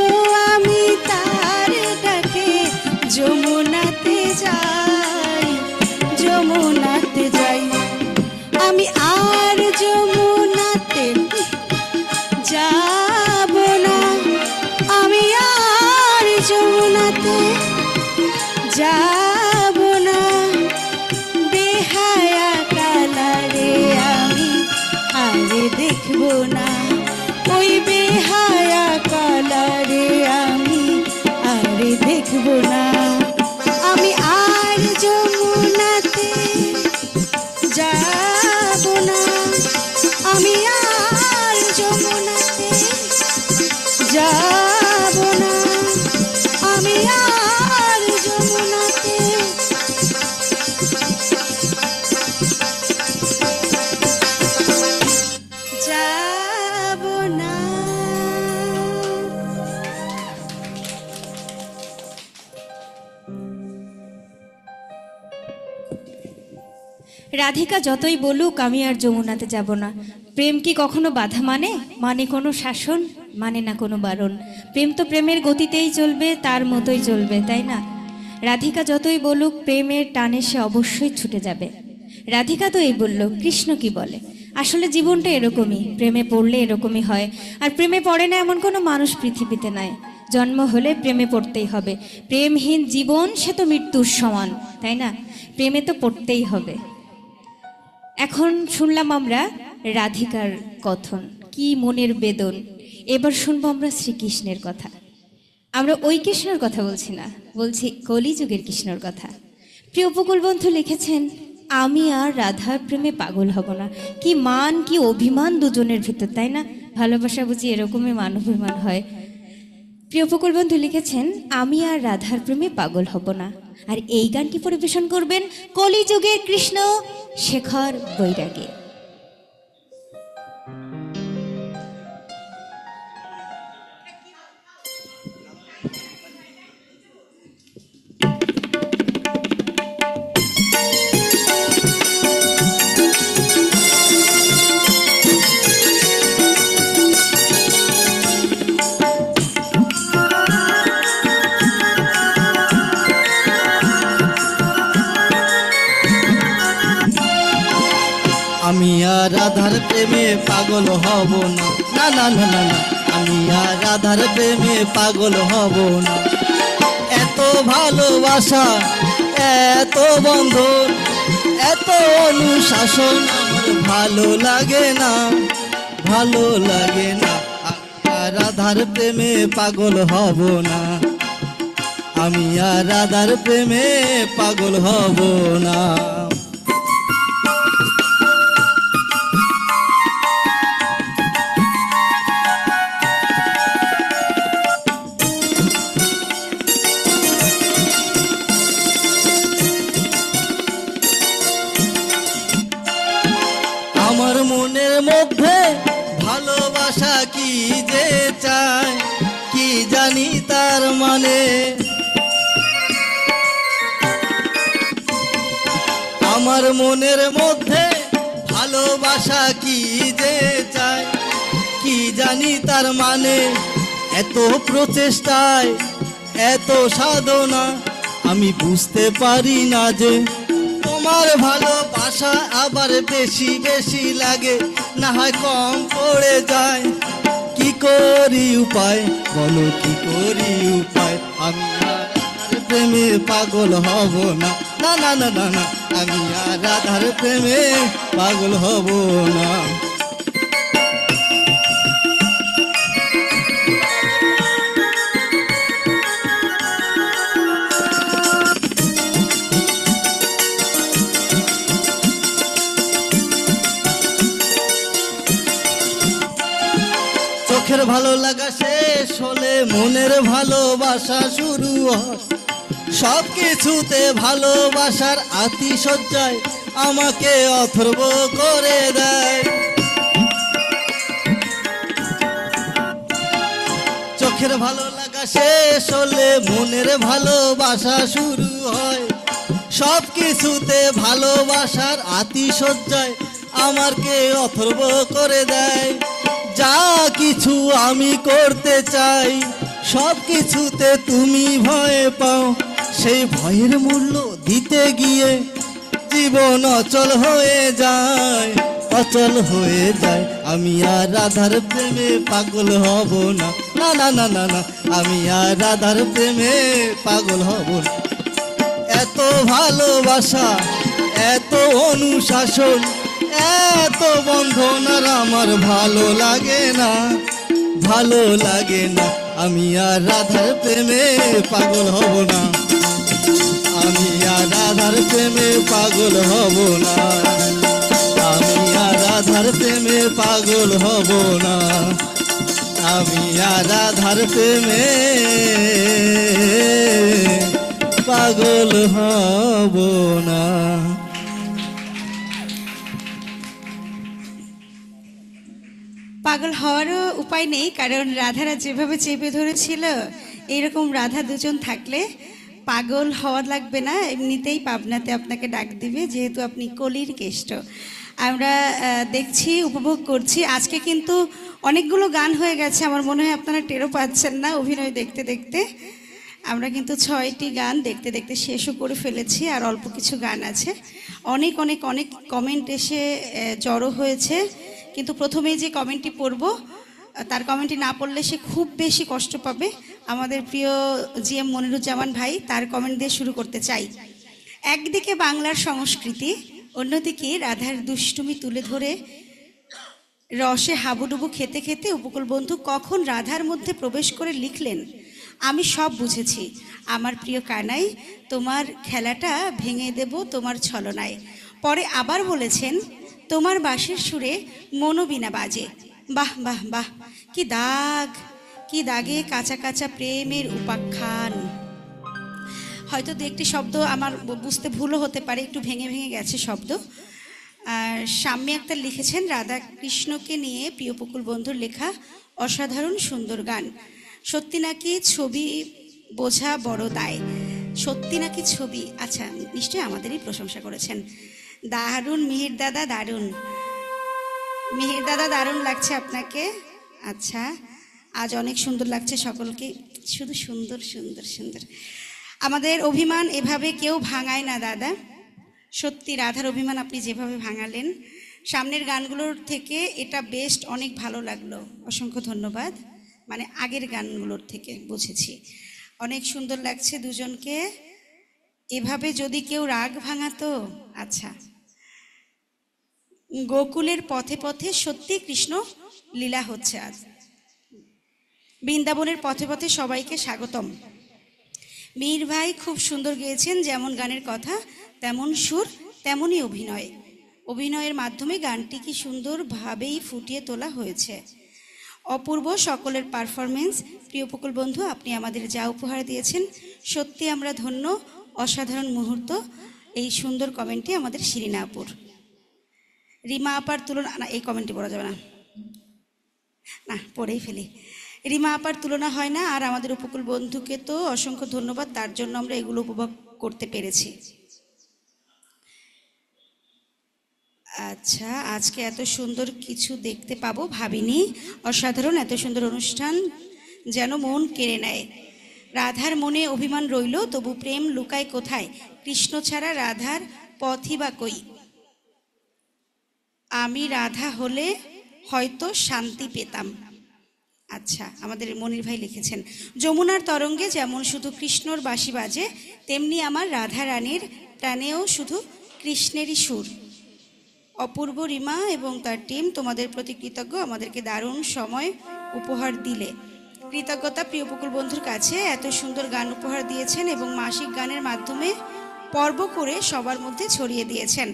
আমি তার ডাকে যমুনাতে যাই, যমুনাতে যাই। আমি আর যমুনাতে যাব না, আমি আর যমুনাতে যাব না। বেহায়া কালারে আমি আরে দেখব না, ওই বেহায়া কালারে আমি আরে দেখব না। আমি আর যমুনাতে যাব না, আমি আর যমুনাতে যাব না, আমি আর যমুনাতে যাব না। রাধিকা যতই বলুক আমি আর যমুনাতে যাব না। প্রেম কি কখনো বাধা মানে? মানে কোনো শাসন, মানে না কোনো বারণ। প্রেম তো প্রেমের গতিতেই চলবে, তার মতোই চলবে, তাই না? রাধিকা যতই বলুক প্রেমের টানে সে অবশ্যই ছুটে যাবে। রাধিকা তো এই বলল, কৃষ্ণ কি বলে? আসলে জীবনটা এরকমই, প্রেমে পড়লে এরকমই হয়। আর প্রেমে পড়ে না এমন কোনো মানুষ পৃথিবীতে নাই। জন্ম হলে প্রেমে পড়তেই হবে। প্রেমহীন জীবন সে তো মৃত্যুর সমান, তাই না? প্রেমে তো পড়তেই হবে। এখন শুনলাম আমরা রাধিকার কথন, কি মনের বেদন। এবার শুনবো আমরা শ্রীকৃষ্ণের কথা। আমরা ওই কৃষ্ণর কথা বলছি না, বলছি কলিযুগের কৃষ্ণর কথা। প্রিয় উপকূল বন্ধু লিখেছেন, আমি আর রাধার প্রেমে পাগল হব না। কি মান, কি অভিমান দুজনের ভিতর, তাই না? ভালোবাসা বুঝি এরকমই মান অভিমান হয়। প্রিয় উপকূল বন্ধু লিখেছেন, আমি আর রাধার প্রেমে পাগল হব না। আর এই গানটি পরিবেশন করবেন কলিযুগের কৃষ্ণ শেখর বৈরাগী। আমি আর রাধার প্রেমে পাগল হব না, না না না না না, আমি আর রাধার প্রেমে পাগল হব না। এত ভালোবাসা, এত বন্ধন, এত অনুশাসন আমার ভালো লাগে না, ভালো লাগে না। আমি আর রাধার প্রেমে পাগল হব না, আমি আর রাধার প্রেমে পাগল হব না। আমার মনের মধ্যে ভালোবাসা কি যে চায়, কি জানি তার মানে। আমার মনের মধ্যে ভালোবাসা কি যে চায়, কি জানি তার মানে। এত প্রচেষ্টায়, এত সাধনা, আমি বুঝতে পারি না যে তোমার ভালোবাসা আবার বেশি বেশি লাগে, না হয় কম পড়ে যায়। কি করি উপায় বলো, কি করি উপায়? আমি আর রাধার প্রেমে পাগল হব না, না না না না না, আমি আর রাধার প্রেমে পাগল হব না। চোখের ভালো লাগা শেষ হলে মনের ভালোবাসা শুরু হয়। সব কিছুতে ভালোবাসার আতিশয্যায় আমাকে অথর্ব করে দেয়। চোখের ভালো লাগা শেষ হলে মনের ভালোবাসা শুরু হয়। সব কিছুতে ভালোবাসার আতিশয্যায় আমাকে অথর্ব করে দেয়। যা কিছু আমি করতে চাই সব কিছুতে তুমি ভয় পাও, সেই ভয়ের মূল্য দিতে গিয়ে জীবন অচল হয়ে যায়, অচল হয়ে যায়। আমি আর রাধার প্রেমে পাগল হব না, না না না না না, আমি আর রাধার প্রেমে পাগল হব না। এত ভালোবাসা, এত অনুশাসন, এত বন্ধন আর আমার ভালো লাগে না, ভালো লাগে না। আমি আর রাধার প্রেমে পাগল হব না, আমি আর রাধার প্রেমে পাগল হব না, আমি আর রাধার প্রেমে পাগল হব না, আমি আর রাধার প্রেমে পাগল হব না। পাগল হওয়ারও উপায় নেই, কারণ রাধারা যেভাবে চেপে ধরেছিল, এইরকম রাধা দুজন থাকলে পাগল হওয়া লাগবে না, এমনিতেই পাবনাতে আপনাকে ডাক দিবে, যেহেতু আপনি কলির কেষ্ট। আমরা দেখছি, উপভোগ করছি। আজকে কিন্তু অনেকগুলো গান হয়ে গেছে, আমার মনে হয় আপনারা টেরও পাচ্ছেন না। অভিনয় দেখতে দেখতে আমরা কিন্তু 6টি গান দেখতে দেখতে শেষও করে ফেলেছি, আর অল্প কিছু গান আছে। অনেক অনেক অনেক কমেন্ট এসে জড়ো হয়েছে, কিন্তু প্রথমেই যে কমেন্টটি পড়ব, তার কমেন্টটি না পড়লে সে খুব বেশি কষ্ট পাবে। আমাদের প্রিয় জিএম মনিরুজ্জামান ভাই, তার কমেন্ট দিয়ে শুরু করতে চাই। একদিকে বাংলার সংস্কৃতি, অন্যদিকে রাধার দুষ্টুমি তুলে ধরে রসে হাবুডুবু খেতে খেতে উপকূল বন্ধু কখন রাধার মধ্যে প্রবেশ করে লিখলেন, আমি সব বুঝেছি আমার প্রিয় কানাই, তোমার খেলাটা ভেঙে দেব তোমার ছলনায়। পরে আবার বলেছেন, তোমার বাঁশির সুরে মনোবীণা বাজে। বাহ বাহ বাহ, কি দাগ, কি দাগে কাঁচা কাঁচা প্রেমের উপাখ্যান। হয়তো দু একটি শব্দ আমার বুঝতে ভুলও হতে পারে, একটু ভেঙে ভেঙে গেছে শব্দ। আর শাম্মী আক্তার লিখেছেন, রাধা কৃষ্ণকে নিয়ে প্রিয় উপকূল বন্ধুর লেখা অসাধারণ সুন্দর গান। সত্যি নাকি ছবি বোঝা বড় দায়। সত্যি নাকি ছবি, আচ্ছা নিশ্চয়ই আমাদেরই প্রশংসা করেছেন। দারুণ মিহির দাদা, দারুণ মিহির দাদা, দারুণ লাগছে আপনাকে। আচ্ছা, আজ অনেক সুন্দর লাগছে সকলকে, শুধু সুন্দর সুন্দর সুন্দর। আমাদের অভিমান এভাবে কেউ ভাঙায় না দাদা, সত্যি রাধার অভিমান আপনি যেভাবে ভাঙালেন, সামনের গানগুলোর থেকে এটা বেস্ট, অনেক ভালো লাগলো, অসংখ্য ধন্যবাদ। মানে আগের গানগুলোর থেকে বুঝেছি, অনেক সুন্দর লাগছে দুজনকে। এভাবে যদি কেউ রাগ ভাঙাতো। আচ্ছা, গোকুলের পথে পথে সত্যি কৃষ্ণ লীলা হচ্ছে আজ। বৃন্দাবনের পথে পথে সবাইকে স্বাগতম। মীর ভাই খুব সুন্দর গেয়েছেন, যেমন গানের কথা তেমন সুর তেমনই অভিনয়। অভিনয়ের মাধ্যমে গানটি কি সুন্দরভাবেই ফুটিয়ে তোলা হয়েছে। অপূর্ব সকলের পারফরমেন্স। প্রিয় উপকূল বন্ধু, আপনি আমাদের যা উপহার দিয়েছেন সত্যি আমরা ধন্য, অসাধারণ মুহূর্ত। এই সুন্দর কমেন্টে আমাদের শিরিনা আপুর। রিমা আপার তুলনা, না এই কমেন্টটি পড়া যাবে না, না পড়েই ফেলি। রিমা আপার তুলনা হয় না, আর আমাদের উপকূল বন্ধুকে তো অসংখ্য ধন্যবাদ, তার জন্য আমরা এগুলো উপভোগ করতে পেরেছি। আচ্ছা, আজকে এত সুন্দর কিছু দেখতে পাবো ভাবিনি, অসাধারণ, এত সুন্দর অনুষ্ঠান যেন মন কেড়ে নেয়। রাধার মনে অভিমান রইল, তবু প্রেম লুকায় কোথায়, কৃষ্ণ ছাড়া রাধার পথই বা কই। আমি রাধা হলে হয়তো শান্তি পেতাম। আচ্ছা, আমাদের মনির ভাই লিখেছেন, যমুনার তরঙ্গে যেমন শুধু কৃষ্ণর বাঁশি বাজে, তেমনি আমার রাধা রানীর প্রাণেও শুধু কৃষ্ণেরই সুর। অপূর্ব রিমা এবং তার টিম, তোমাদের প্রতি কৃতজ্ঞ, আমাদেরকে দারুণ সময় উপহার দিলে। কৃতজ্ঞতা প্রিয় উপকূল বন্ধুর কাছে, এত সুন্দর গান উপহার দিয়েছেন এবং মাসিক গানের মাধ্যমে পর্ব করে সবার মধ্যে ছড়িয়ে দিয়েছেন।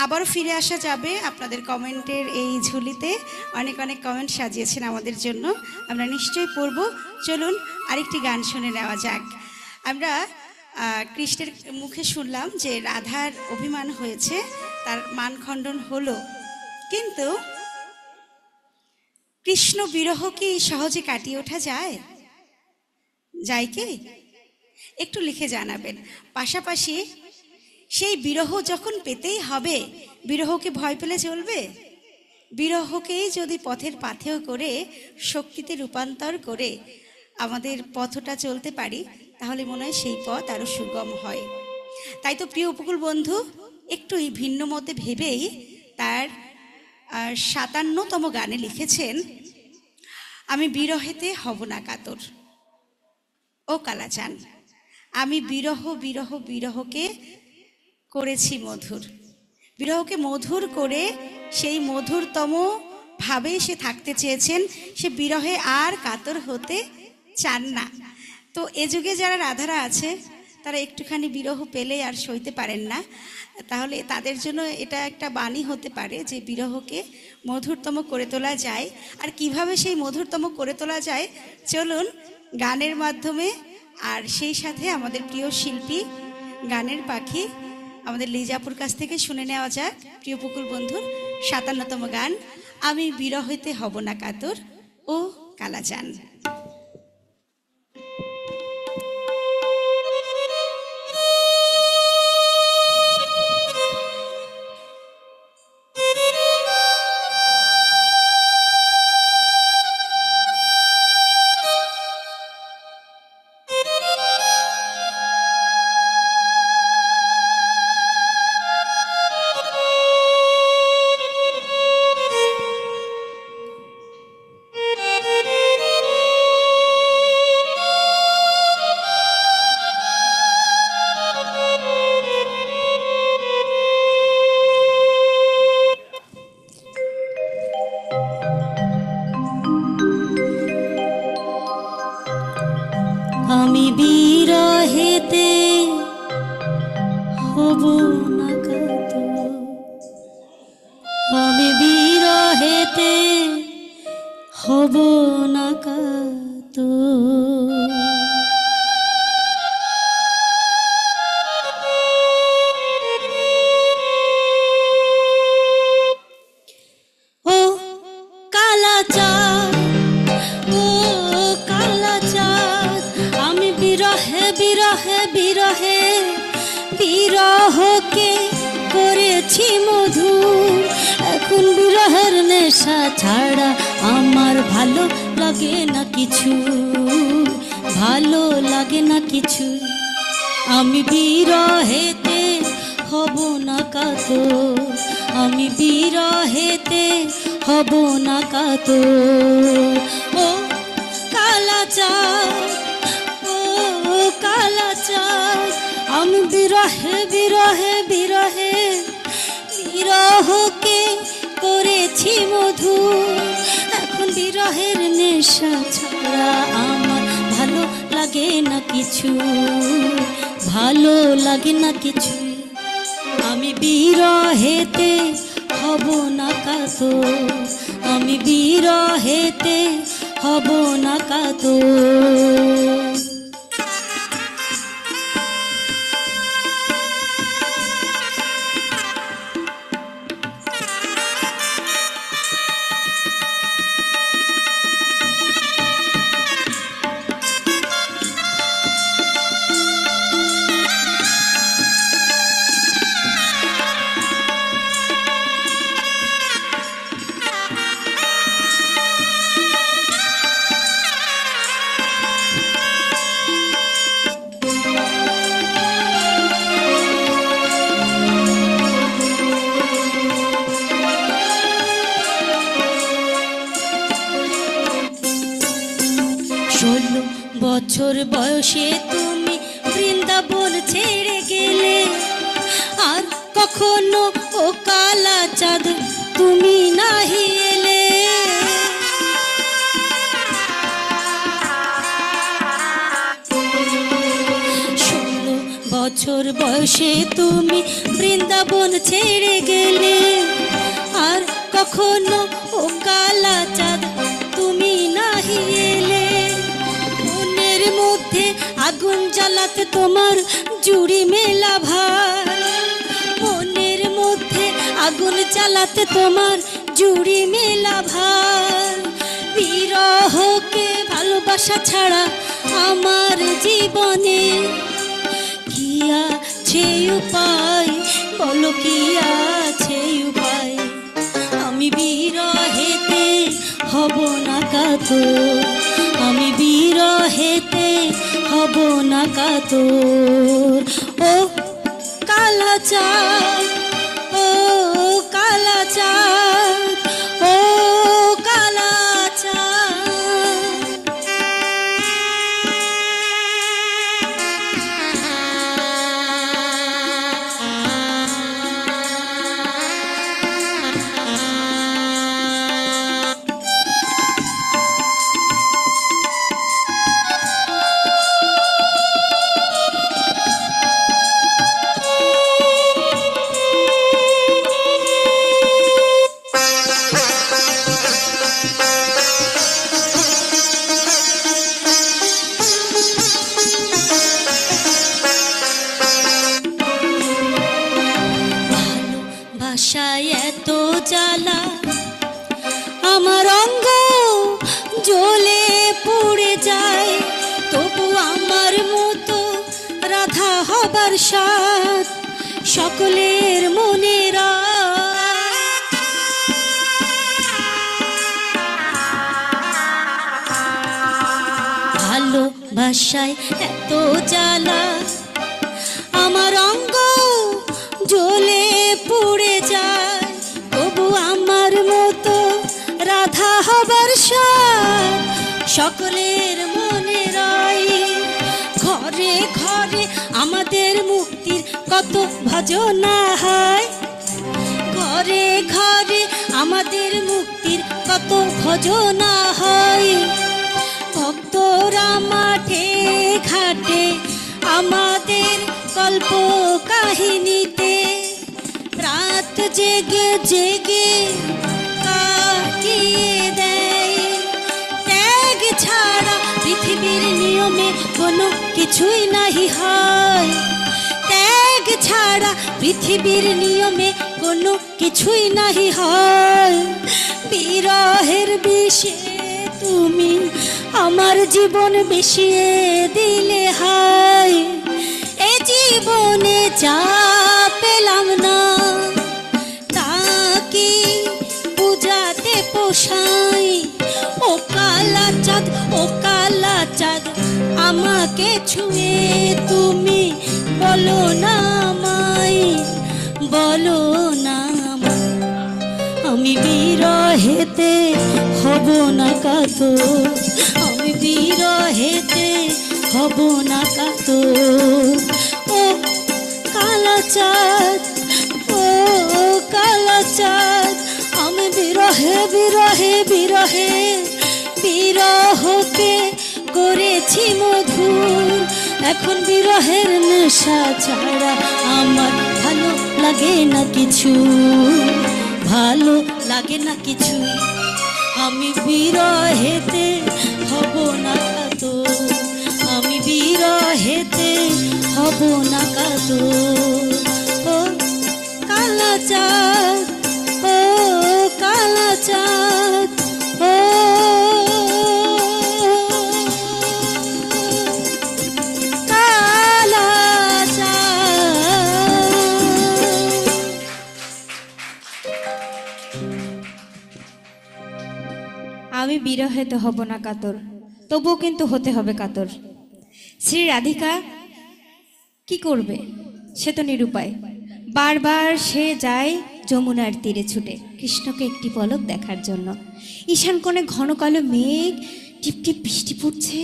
আবারও ফিরে আসা যাবে আপনাদের কমেন্টের এই ঝুলিতে, অনেক অনেক কমেন্ট সাজিয়েছেন আমাদের জন্য, আমরা নিশ্চয়ই পড়ব। চলুন আরেকটি গান শুনে নেওয়া যাক। আমরা কৃষ্ণের মুখে শুনলাম যে রাধার অভিমান হয়েছে, তার মানখণ্ডন হলো, কিন্তু কৃষ্ণ বিরহ কি সহজে কাটিয়ে ওঠা যায়? যায় কি? একটু লিখে জানাবেন। পাশাপাশি সেই বিরহ যখন পেতেই হবে, বিরহকে ভয় পেলে চলবে? বিরহকেই যদি পথের পাথেয় করে শক্তিতে রূপান্তর করে আমাদের পথটা চলতে পারি, তাহলে মনে হয় সেই পথ আরো সুগম হয়। তাই তো প্রিয় উপকূল বন্ধু একটু ভিন্ন মতে ভেবেই তার 57তম গানে লিখেছেন, আমি বিরহেতে হব না কাতর ও কালাচান, আমি বিরহ বিরহ বিরহকে করেছি মধুর। বিরহকে মধুর করে সেই মধুরতম ভাবে সে থাকতে চেয়েছেন, সে বিরহে আর কাতর হতে চান না। তো এ যুগে যারা রাধারা আছে তারা একটুখানি বিরহ পেলে আর সইতে পারেন না, তাহলে তাদের জন্য এটা একটা বাণী হতে পারে যে বিরহকে মধুরতম করে তোলা যায়। আর কিভাবে সেই মধুরতম করে তোলা যায়, চলুন গানের মাধ্যমে, আর সেই সাথে আমাদের প্রিয় শিল্পী গানের পাখি আমাদের লিজাপুর কাছ থেকে শুনে নেওয়া যাক প্রিয় উপকূল বন্ধুর 57তম গান, আমি বিরহেতে হব না কাতর ও কালাচান। আমি বিরহেতে হব না কাতর, আমি বিরহেতে হব না কাতর। ও কালা চাঁদ, ও কালা চাঁদ, আমি বিরহে বিরহে বিরহে বিরহকে করেছি মধুর। এখন বিরহের নেশা ছাড়া আমার ভালো লাগে না কিছু, ভালো লাগে না কিছু। আমি বিরহেতে হব না কাতর, আমি বিরহেতে হব না কাতর। ও কালা চাঁদ, ও কালা চাঁদ, আমি বিরহে বিরহে বিরহে বিরহকে করেছি মধুর। এখন বিরহের নেশা ছাড়া আমার ভালো লাগে না কিছু, ভালো লাগে না কিছু। আমি বিরহেতে হব না কাতর, আমি বিরহেতে হব না কাতর। বছর বয়সে তুমি বৃন্দাবন ছেড়ে গেলে, আর কখনো ও কালা চাঁদ তুমি নাহি এলে। 16 বছর বয়সে তুমি বৃন্দাবন ছেড়ে গেলে, আর কখনো ও কালা চাঁদ তুমি নাহি এলে। মনের মধ্যে আগুন জ্বালাতে তোমার জুড়ি মেলা ভার, মনের মধ্যে আগুন জ্বালাতে তোমার জুড়ি মেলা ভার। বিরহকে ভালোবাসা ছাড়া আমার জীবনে কি আছে উপায়, বলো কি আছে উপায়। আমি বিরহেতে হব না কাতর, আমি বিরহেতে হব না কাতর। ও কালা চাঁদ, ও কালা চাঁদ, ও কালা চাঁদ। ভালোবাসায় এত জ্বালা, আমার অঙ্গ জ্বলে পুড়ে যায়, তবু আমার মতো রাধা হবার সাথ সকলের মনের। ভালোবাসায় এত জ্বালা, আমার অঙ্গ জ্বলে পুড়ে যায়, তবু আমার মতো রাধা হবার সাথ সকলের মনে রয়। ঘরে ঘরে আমাদের মুক্তির কত ভজনা হয়, ঘরে ঘরে আমাদের মুক্তির কত ভজনা হয়। ভক্তরা মাঠে ঘাটে আমাদের কল্প কাহিনীতে রাত জেগে জেগে কাটিয়ে দেয়। ত্যাগ ছাড়া পৃথিবীর নিয়মে কোনো কিছুই নাহি হয়। ত্যাগ ছাড়া পৃথিবীর নিয়মে কোনো কিছুই নাহি হয়। বিরহের বিষে তুমি আমার জীবন বিষিয়ে দিলে হায়। এ জীবনে যা পেলাম না তা কি বুঝাতে পোষাই। ও কালা চাঁদ, ও কালা চাঁদ, আমাকে ছুঁয়ে তুমি বলো না আমায়, বলো না আমায়। আমি বিরহেতে হব না কাতর, আমি বিরহেতে হব না কাতর। ও কালা চাঁদ, ও কালা চাঁদ, আমি বিরহে বিরহে বিরহে বিরহকে করেছি মধুর। এখন বিরহের নেশা ছাড়া আমার ভালো লাগে না কিছু, ভালো লাগে না কিছু। আমি বিরহেতে হব না কাতর, আমি বিরহেতে হব না কাতর। ও কালা চাঁদ, ও কালা চাঁদ, ও কালা চাঁদ। আমি বিরহেতে হব না কাতর, তবুও কিন্তু হতে হবে কাতর। শ্রী রাধিকা কি করবে, সে তো নিরুপায়। বারবার সে যায় যমুনার তীরে ছুটে কৃষ্ণকে একটি পলক দেখার জন্য। ঈশান কোণে ঘন কালো মেঘ, টিপটিপ বৃষ্টি পড়ছে,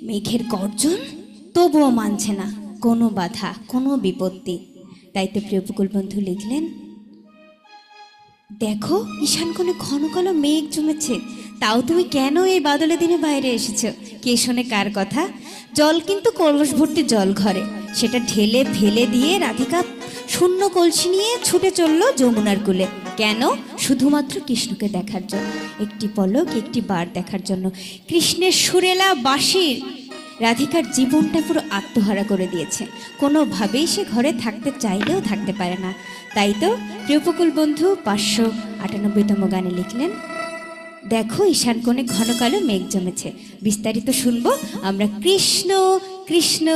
মেঘের গর্জন, তবুও মানছে না কোনো বাধা, কোনো বিপত্তি। তাই তো প্রিয় উপকূল বন্ধু লিখলেন, দেখো ঈশান কোণে ঘন কালো মেঘ জমেছে, তাও তুমি কেন এই বাদলের দিনে বাইরে এসেছো? কে শোনে কার কথা? জল কিন্তু কলস ভর্তি জল ঘরে, সেটা ঢেলে ফেলে দিয়ে রাধিকা শূন্য কলসি নিয়ে ছুটে চলল যমুনার কূলে। কেন? শুধুমাত্র কৃষ্ণকে দেখার জন্য, একটি পলক, একটি বার দেখার জন্য। কৃষ্ণের সুরেলা বাঁশির রাধিকার জীবনটা পুরো আত্মহারা করে দিয়েছে। কোনোভাবেই সে ঘরে থাকতে চাইলেও থাকতে পারে না। তাই তো প্রিয় উপকূল বন্ধু 598তম গানে লিখলেন, দেখো ঈশান কোণে ঘন কালো মেঘ জমেছে। বিস্তারিত শুনবো আমরা কৃষ্ণ কৃষ্ণ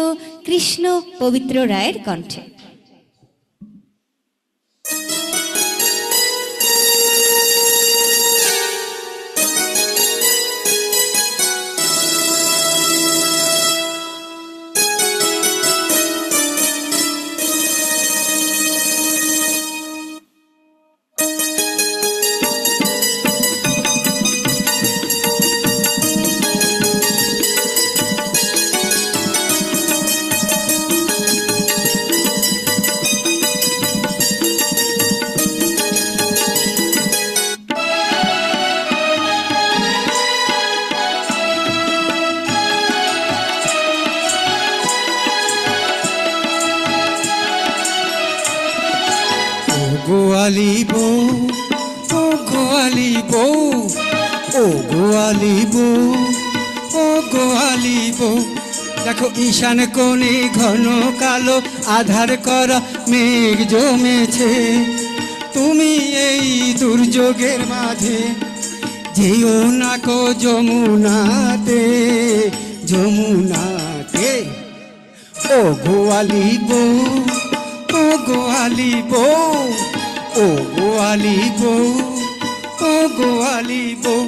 কৃষ্ণ পবিত্র রায়ের কণ্ঠে। গোয়ালি বউ, ও গোয়ালি বউ, ও গোয়ালি বউ, ও গোয়ালি বউ, দেখো ঈশান কোণে ঘন কালো আধার করা মেঘ জমেছে। তুমি এই দুর্যোগের মাঝে যেও না কো যমুনাতে, যমুনাতে। ও গোয়ালি বউ, ও গোয়ালি বউ, ও গোয়ালি বউ, ও গোয়ালি বউ,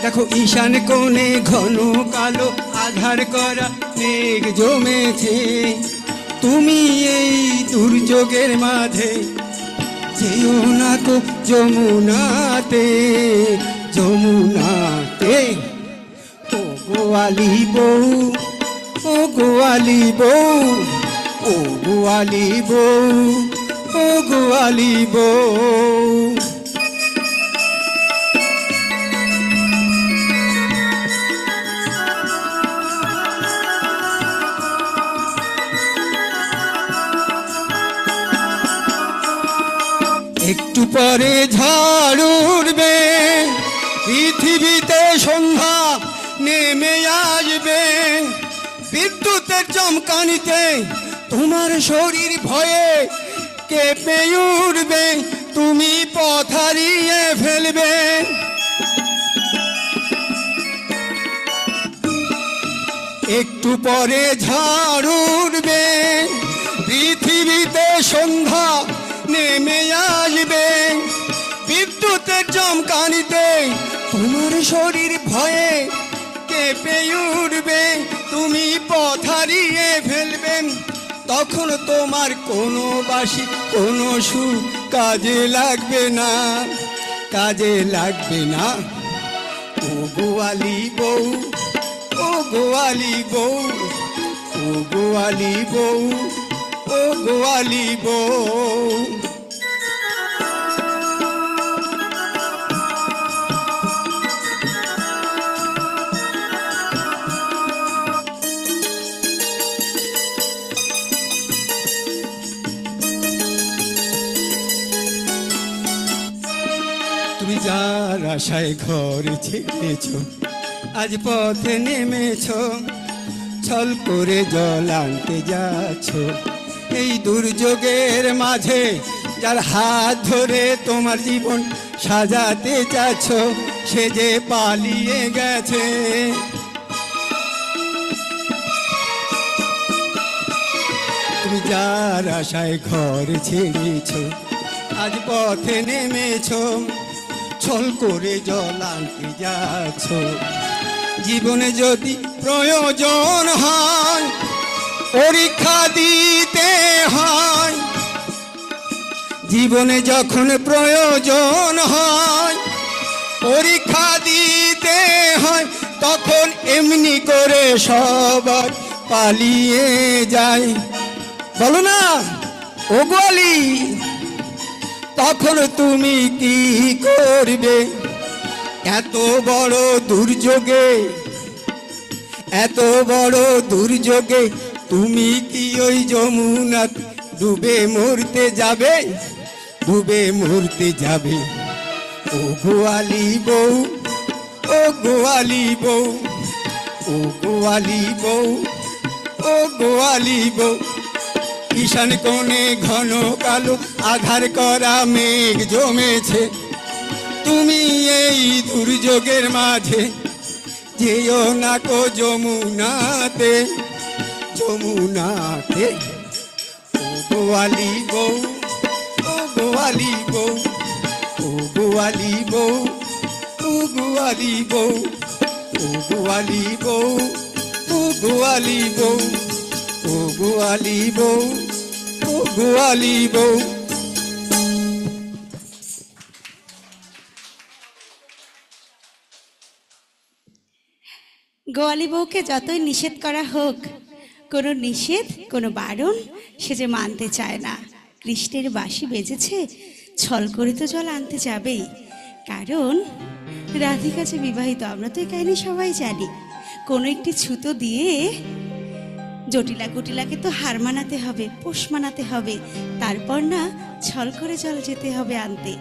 দেখো ঈশান কোণে ঘন কালো আধার করা মেঘ জমেছে। তুমি এই দুর্যোগের মাঝে যেও না তো যমুনাতে, যমুনাতে। ও গোয়ালি বউ, ও গোয়ালি বউ, ও গোয়ালি বউ, ও গোয়ালি বউ। পরে ঝড় উঠবে, পৃথিবীতে সন্ধ্যা নেমে আসবে, বিদ্যুতের চমকানিতে তোমার শরীর ভয়ে কেঁপে উঠবে, তুমি পথ হারিয়ে ফেলবে। একটু পরে ঝড় উঠবে, পৃথিবীতে সন্ধ্যা নেমে আসবে, বিদ্যুতের চমকানিতে তোমার শরীর ভয়ে কেঁপে উঠবে, তুমি পথ হারিয়ে ফেলবে। তখন তোমার কোনো বাঁশি কোনো সুর কাজে লাগবে না, কাজে লাগবে না। ও গোয়ালি বউ, ও গোয়ালি বউ, ও গোয়ালি বউ, ও গোয়ালি বউ। তুমি যার আশায় ঘর ছেড়েছ, আজ পথে নেমেছ, ছল করে জল আনতে যাচ্ছ। এই দুর্যোগের মাঝে যার হাত ধরে তোমার জীবন সাজাতে চাচ্ছ, সে যে পালিয়ে গেছে। তুমি যার আশায় ঘর ছেড়েছ, আজ পথে নেমেছ, ছল করে জল আনতে যাচ্ছ। জীবনে যদি প্রয়োজন হয় পরীক্ষা দিতে হয়, জীবনে যখন প্রয়োজন হয় পরীক্ষা দিতে হয়, তখন এমনি করে সবাই পালিয়ে যায়। বলো না ও গোয়ালি, তখন তুমি কি করবে? এত বড় দুর্যোগে, এত বড় দুর্যোগে তুমি কি ওই যমুনা ডুবে মরতে যাবে? ডুবে মরতে যাবে। ও গোয়ালি বউ, ও গোয়ালি বউ, ও গোয়ালি বউ, ও গোয়ালি বউ। ঈশান কোণে ঘন কালো আধার করা মেঘ জমেছে, তুমি এই দুর্যোগের মাঝে যেও না কো যমুনাতে, যমুনাতে। ও গোয়ালি বউ, ও গোয়ালি বউ, ও গোয়ালি বউ, ও গোয়ালি বউ, ও গোয়ালি বউ, ও গোয়ালি বউ, ও গোয়ালি বউ, ও গোয়ালি বউ। গোয়ালি বউকে যতই নিষেধ করা হোক, কোনো নিষেধ কোনো বারণ সে যে মানতে চায় না। কৃষ্ণের বাঁশি বেজেছে, ছল করে তো জল আনতে যাবেই। কারণ রাধিকা যে বিবাহিত, আমরা তো এই কাহিনী সবাই জানি। কোনো একটি ছুতো দিয়ে জটিলা কুটিলাকে তো হার মানাতে হবে, পোষ মানাতে হবে, তারপর না ছল করে জল যেতে হবে আনতে।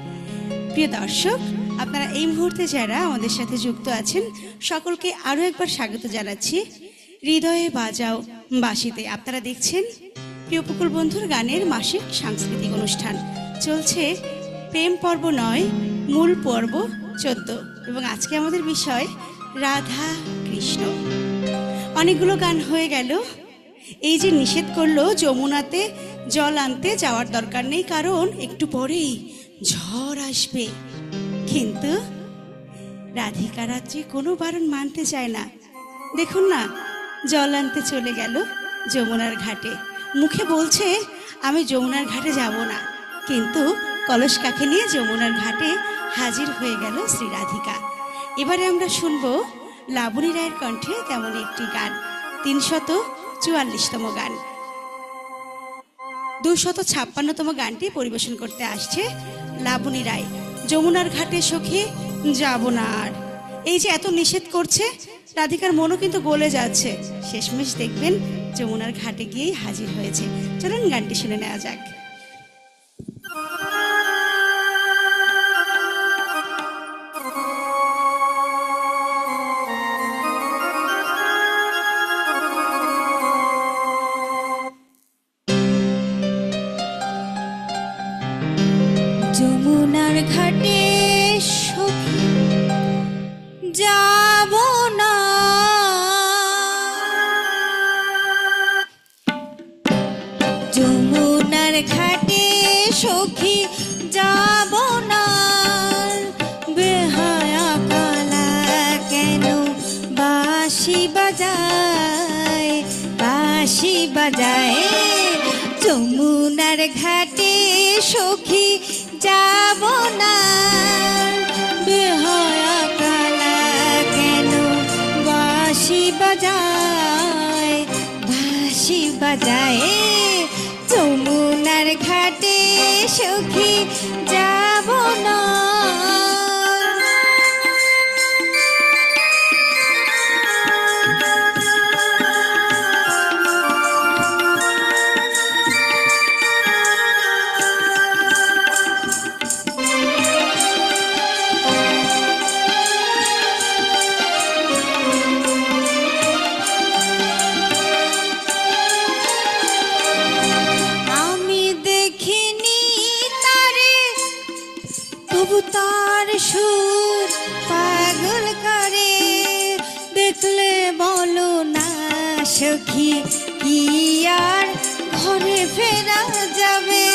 প্রিয় দর্শক, আপনারা এই মুহূর্তে যারা আমাদের সাথে যুক্ত আছেন সকলকে আরও একবার স্বাগত জানাচ্ছি হৃদয়ে বাজাও বাঁশিতে। আপনারা দেখছেন প্রিয় উপকূল বন্ধুর গানের মাসিক সাংস্কৃতিক অনুষ্ঠান। চলছে প্রেম পর্ব 9, মূল পর্ব 14, এবং আজকে আমাদের বিষয় রাধা কৃষ্ণ। অনেকগুলো গান হয়ে গেল। এই যে নিষেধ করলো যমুনাতে জল আনতে যাওয়ার দরকার নেই, কারণ একটু পরেই ঝড় আসবে, কিন্তু রাধিকা রাত্রি কোনো বারণ মানতে চায় না। দেখুন না, জল আনতে চলে গেল যমুনার ঘাটে, মুখে বলছে আমি যমুনার ঘাটে যাব না, কিন্তু কলস কাঁখে নিয়ে যমুনার ঘাটে হাজির হয়ে গেল শ্রী রাধিকা। এবারে আমরা শুনবো লাবণী রায়ের কণ্ঠে তেমন একটি গান, 344তম গান। 256তম গানটি পরিবেশন করতে আসছে লাবণী রায়। যমুনার ঘাটে সখী যাব না আর। এই যে এত নিষেধ করছে, রাধিকার মনও কিন্তু গলে যাচ্ছে। শেষমেশ দেখবেন যমুনার ঘাটে গিয়েই হাজির হয়েছে। চলুন গানটি শুনে নেওয়া যাক। বাঁশি বাজায়, বাঁশি বাজায়। যমুনার ঘাটে সখী যাব না, বেহায়া কালা কেন বাঁশি বাজায়, বাঁশি বাজায়। যমুনার ঘাটে সখী যাব না। তার সুর পাগল করে, দেখলে বলো না সখী কি আর ঘরে ফেরা যাবে।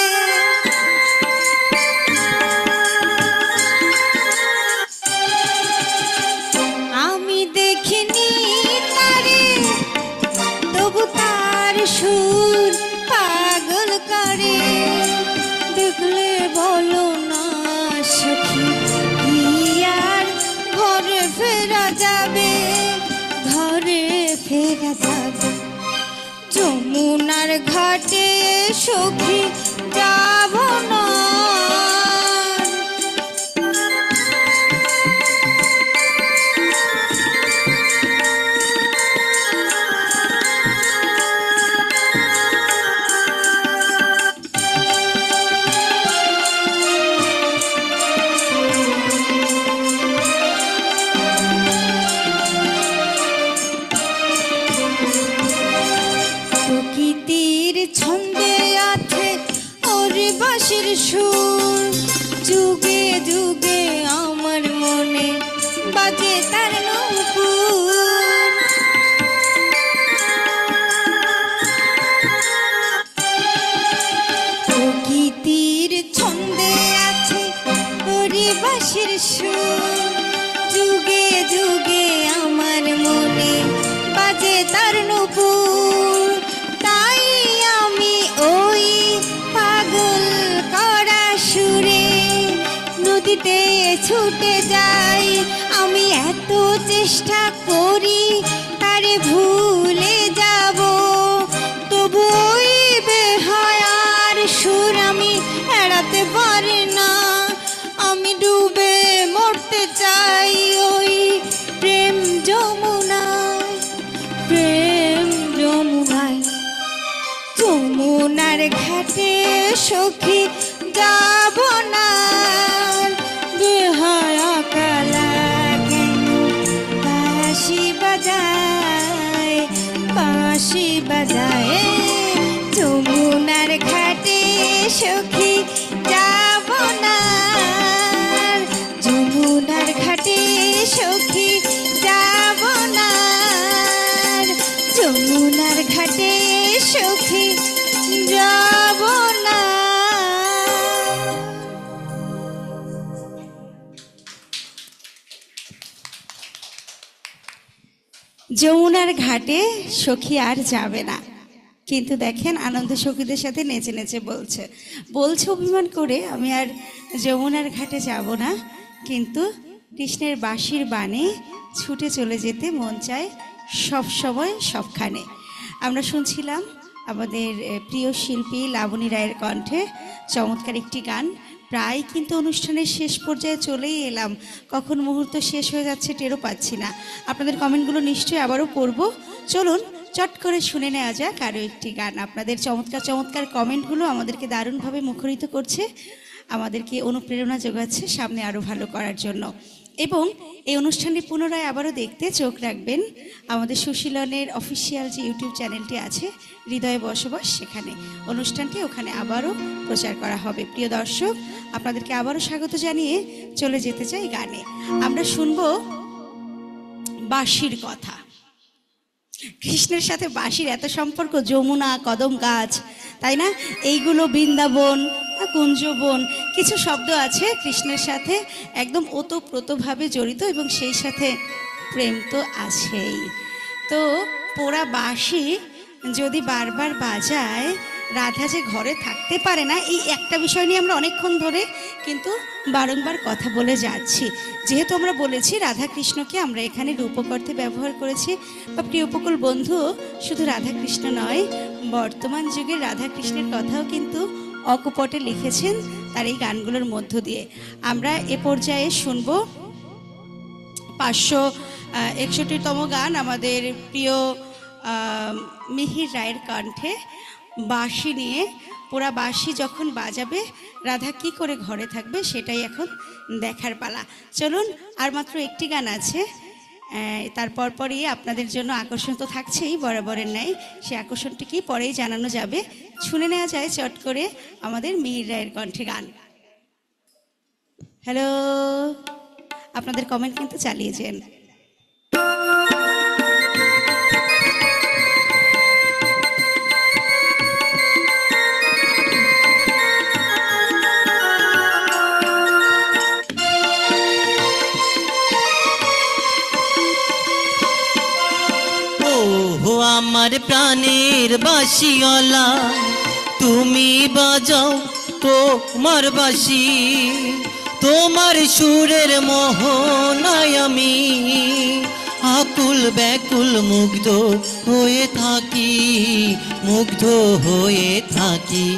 আমি দেখিনি তারে, তবু তার সুর পাগল করে, দেখলে বলো না সখী কি আর ঘরে ফেরা যাবে, ঘরে ফেরা যাবে। যমুনার ঘাটে সখী যাব না। প্রকৃতির ছন্দে আছে ওর বাঁশির সুর, যুগে যুগে আমার মনে বাজে তার নূপুর। প্রকৃতির ছন্দে আছে ওর বাঁশির সুর, যুগে যুগে আমার মনে বাজে তার নূপুর। তাই আমি ওই পাগল করা সুরে নদীতে ছুটে যাই। আমি এত চেষ্টা করি তারে ভুলে যাব, তবু ওই বেহায়ার সুর আমি এড়াতে পারি না। আমি ডুবে মরতে চাই ওই প্রেম যমুনায়, প্রেম যমুনায়। যমুনার ঘাটে সখী যাব না, বেহায়া কালা কেন বাঁশি বাজায়, বাঁশি বাজায়। যমুনার ঘাটে সখী যাব না, যমুনার ঘাটে সখী যাব না, যমুনার ঘাটে সখী যাব না। যমুনার ঘাটে সখী আর যাবে না, কিন্তু দেখেন আনন্দ সখীদের সাথে নেচে নেচে বলছে বলছে অভিমান করে আমি আর যমুনার ঘাটে যাব না, কিন্তু কৃষ্ণের বাঁশির বাণে ছুটে চলে যেতে মন চায় সব সময় সবখানে। আমরা শুনছিলাম আমাদের প্রিয় শিল্পী লাবণী রায়ের কণ্ঠে চমৎকার একটি গান। প্রায় কিন্তু অনুষ্ঠানের শেষ পর্যায়ে চলেই এলাম, কখন মুহূর্ত শেষ হয়ে যাচ্ছে টেরও পাচ্ছি না। আপনাদের কমেন্টগুলো নিশ্চয়ই আবারও পড়ব। চলুন চট করে শুনে নেওয়া যাক আরও একটি গান। আপনাদের চমৎকার চমৎকার কমেন্টগুলো আমাদেরকে দারুণভাবে মুখরিত করছে, আমাদেরকে অনুপ্রেরণা যোগাচ্ছে সামনে আরও ভালো করার জন্য। এবং এই অনুষ্ঠানটি পুনরায় আবারও দেখতে চোখ রাখবেন আমাদের সুশীলনের অফিসিয়াল যে ইউটিউব চ্যানেলটি আছে হৃদয়ে বসবাস, সেখানে অনুষ্ঠানটি ওখানে আবারও প্রচার করা হবে। প্রিয় দর্শক, আপনাদেরকে আবারও স্বাগত জানিয়ে চলে যেতে চাই গানে। আমরা শুনব বাঁশির কথা। কৃষ্ণের সাথে বাঁশির এত সম্পর্ক, যমুনা, কদম গাছ, তাই না? এইগুলো বৃন্দাবন, কুঞ্জবন, কিছু শব্দ আছে কৃষ্ণের সাথে একদম ওতপ্রোতভাবে জড়িত এবং সেই সাথে প্রেম তো আছেই। তো পোড়া বাঁশি যদি বারবার বাজায়, রাধা যে ঘরে থাকতে পারে না, এই একটা বিষয় নিয়ে আমরা অনেকক্ষণ ধরে কিন্তু বারংবার কথা বলে যাচ্ছি। যেহেতু আমরা বলেছি রাধা কৃষ্ণকে আমরা এখানে রূপক অর্থে ব্যবহার করেছি, বা প্রিয় উপকূল বন্ধু শুধু রাধা কৃষ্ণ নয়, বর্তমান যুগের রাধা কৃষ্ণের কথাও কিন্তু অকপটে লিখেছেন তার এই গানগুলোর মধ্য দিয়ে। আমরা এ পর্যায়ে শুনব 561তম গান, আমাদের প্রিয় মিহির রায়ের কণ্ঠে বাঁশি নিয়ে। পোড়া বাঁশি যখন বাজাবে রাধা কি করে ঘরে থাকবে সেটাই এখন দেখার পালা। চলুন, আর মাত্র একটি গান আছে, তারপর পরই আপনাদের জন্য আকর্ষণ তো থাকছেই বরাবরের ন্যায়, সেই আকর্ষণটি কি পরেই জানানো যাবে। শুনে নেওয়া যায় চট করে আমাদের মিহির রায়ের কণ্ঠে গান। হ্যালো, আপনাদের কমেন্ট কিন্তু চালিয়েছেন। ও আমার প্রাণের বাঁশিওয়ালা, তুমি বাজাও তোমার বাঁশি, তোমার সুরের মোহনায় আমি আকুল ব্যাকুল মুগ্ধ হয়ে থাকি, মুগ্ধ হয়ে থাকি।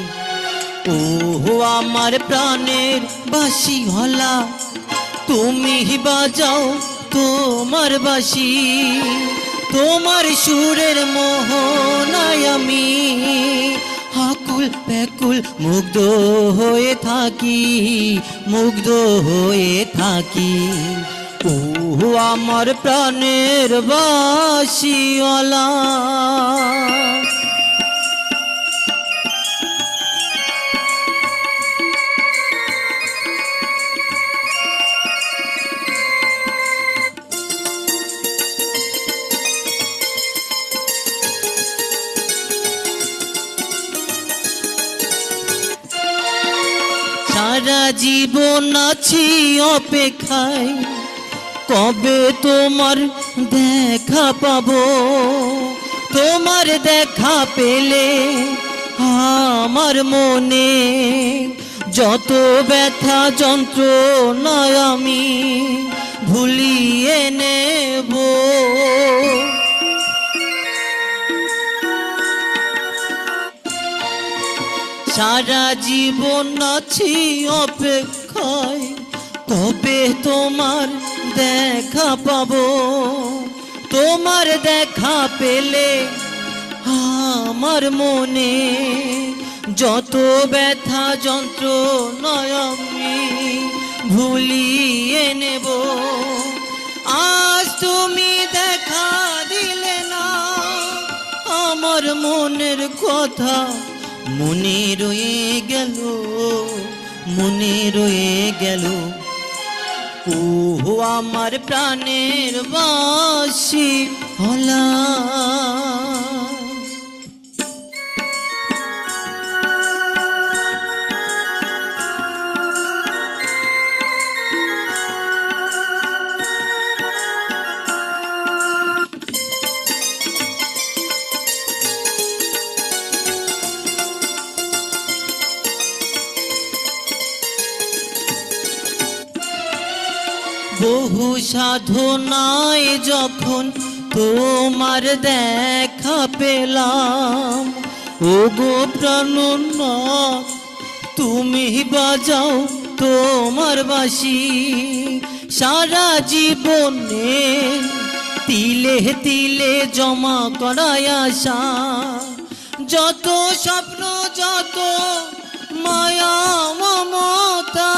ও আমার প্রাণের বাঁশিওয়ালা, তুমি বাজাও তোমার বাঁশি, তোমার সুরের মোহনায় আমি আকুল ব্যাকুল মুগ্ধ হয়ে থাকি, মুগ্ধ হয়ে থাকি। ও আমার প্রাণের বাঁশিওয়ালা। সারা জীবন আছি অপেক্ষায়, কবে তোমার দেখা পাবো, তোমার দেখা পেলে আমার মনে যত ব্যথা যন্ত্রণা আমি ভুলিয়ে নেব। সারা জীবন আছি অপেক্ষায়, কবে তোমার দেখা পাবো, তোমার দেখা পেলে আমার মনে যত ব্যথা যন্ত্রণা আমি ভুলিয়ে নেব। আজ তুমি দেখা দিলে না, আমার মনের কথা মনে রয়ে গেল, মনে রয়ে গেল। ও আমার প্রাণের বাঁশিওয়ালা। বহু সাধনায় যখন তোমার দেখা পেলাম, ও গো প্রাণনাথ তুমি বাজাও তোমার বাঁশি, সারা জীবনে তিলে তিলে জমা করায় আশা, যত স্বপ্ন যত মায়া মমতা,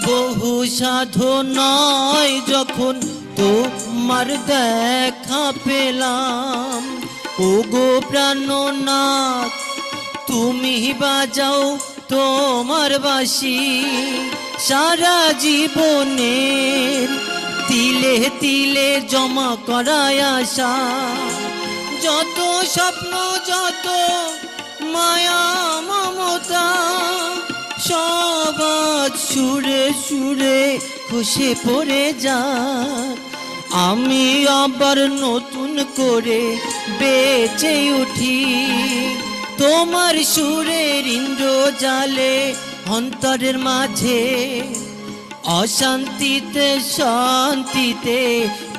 বহু সাধনায় যখন তোমার দেখা পেলাম, ও গো প্রাণনাথ তুমি বাজাও তোমার বাঁশি, সারা জীবনের তিলে তিলে জমা করায় আশা, যত স্বপ্ন যত মায়া মমতা, সবাজ সুরে সুরে খসে পড়ে যাক, আমি আবার নতুন করে বেঁচে উঠি। তোমার সুরের ইন্দ্রজালে অন্তরের মাঝে অশান্তিতে শান্তিতে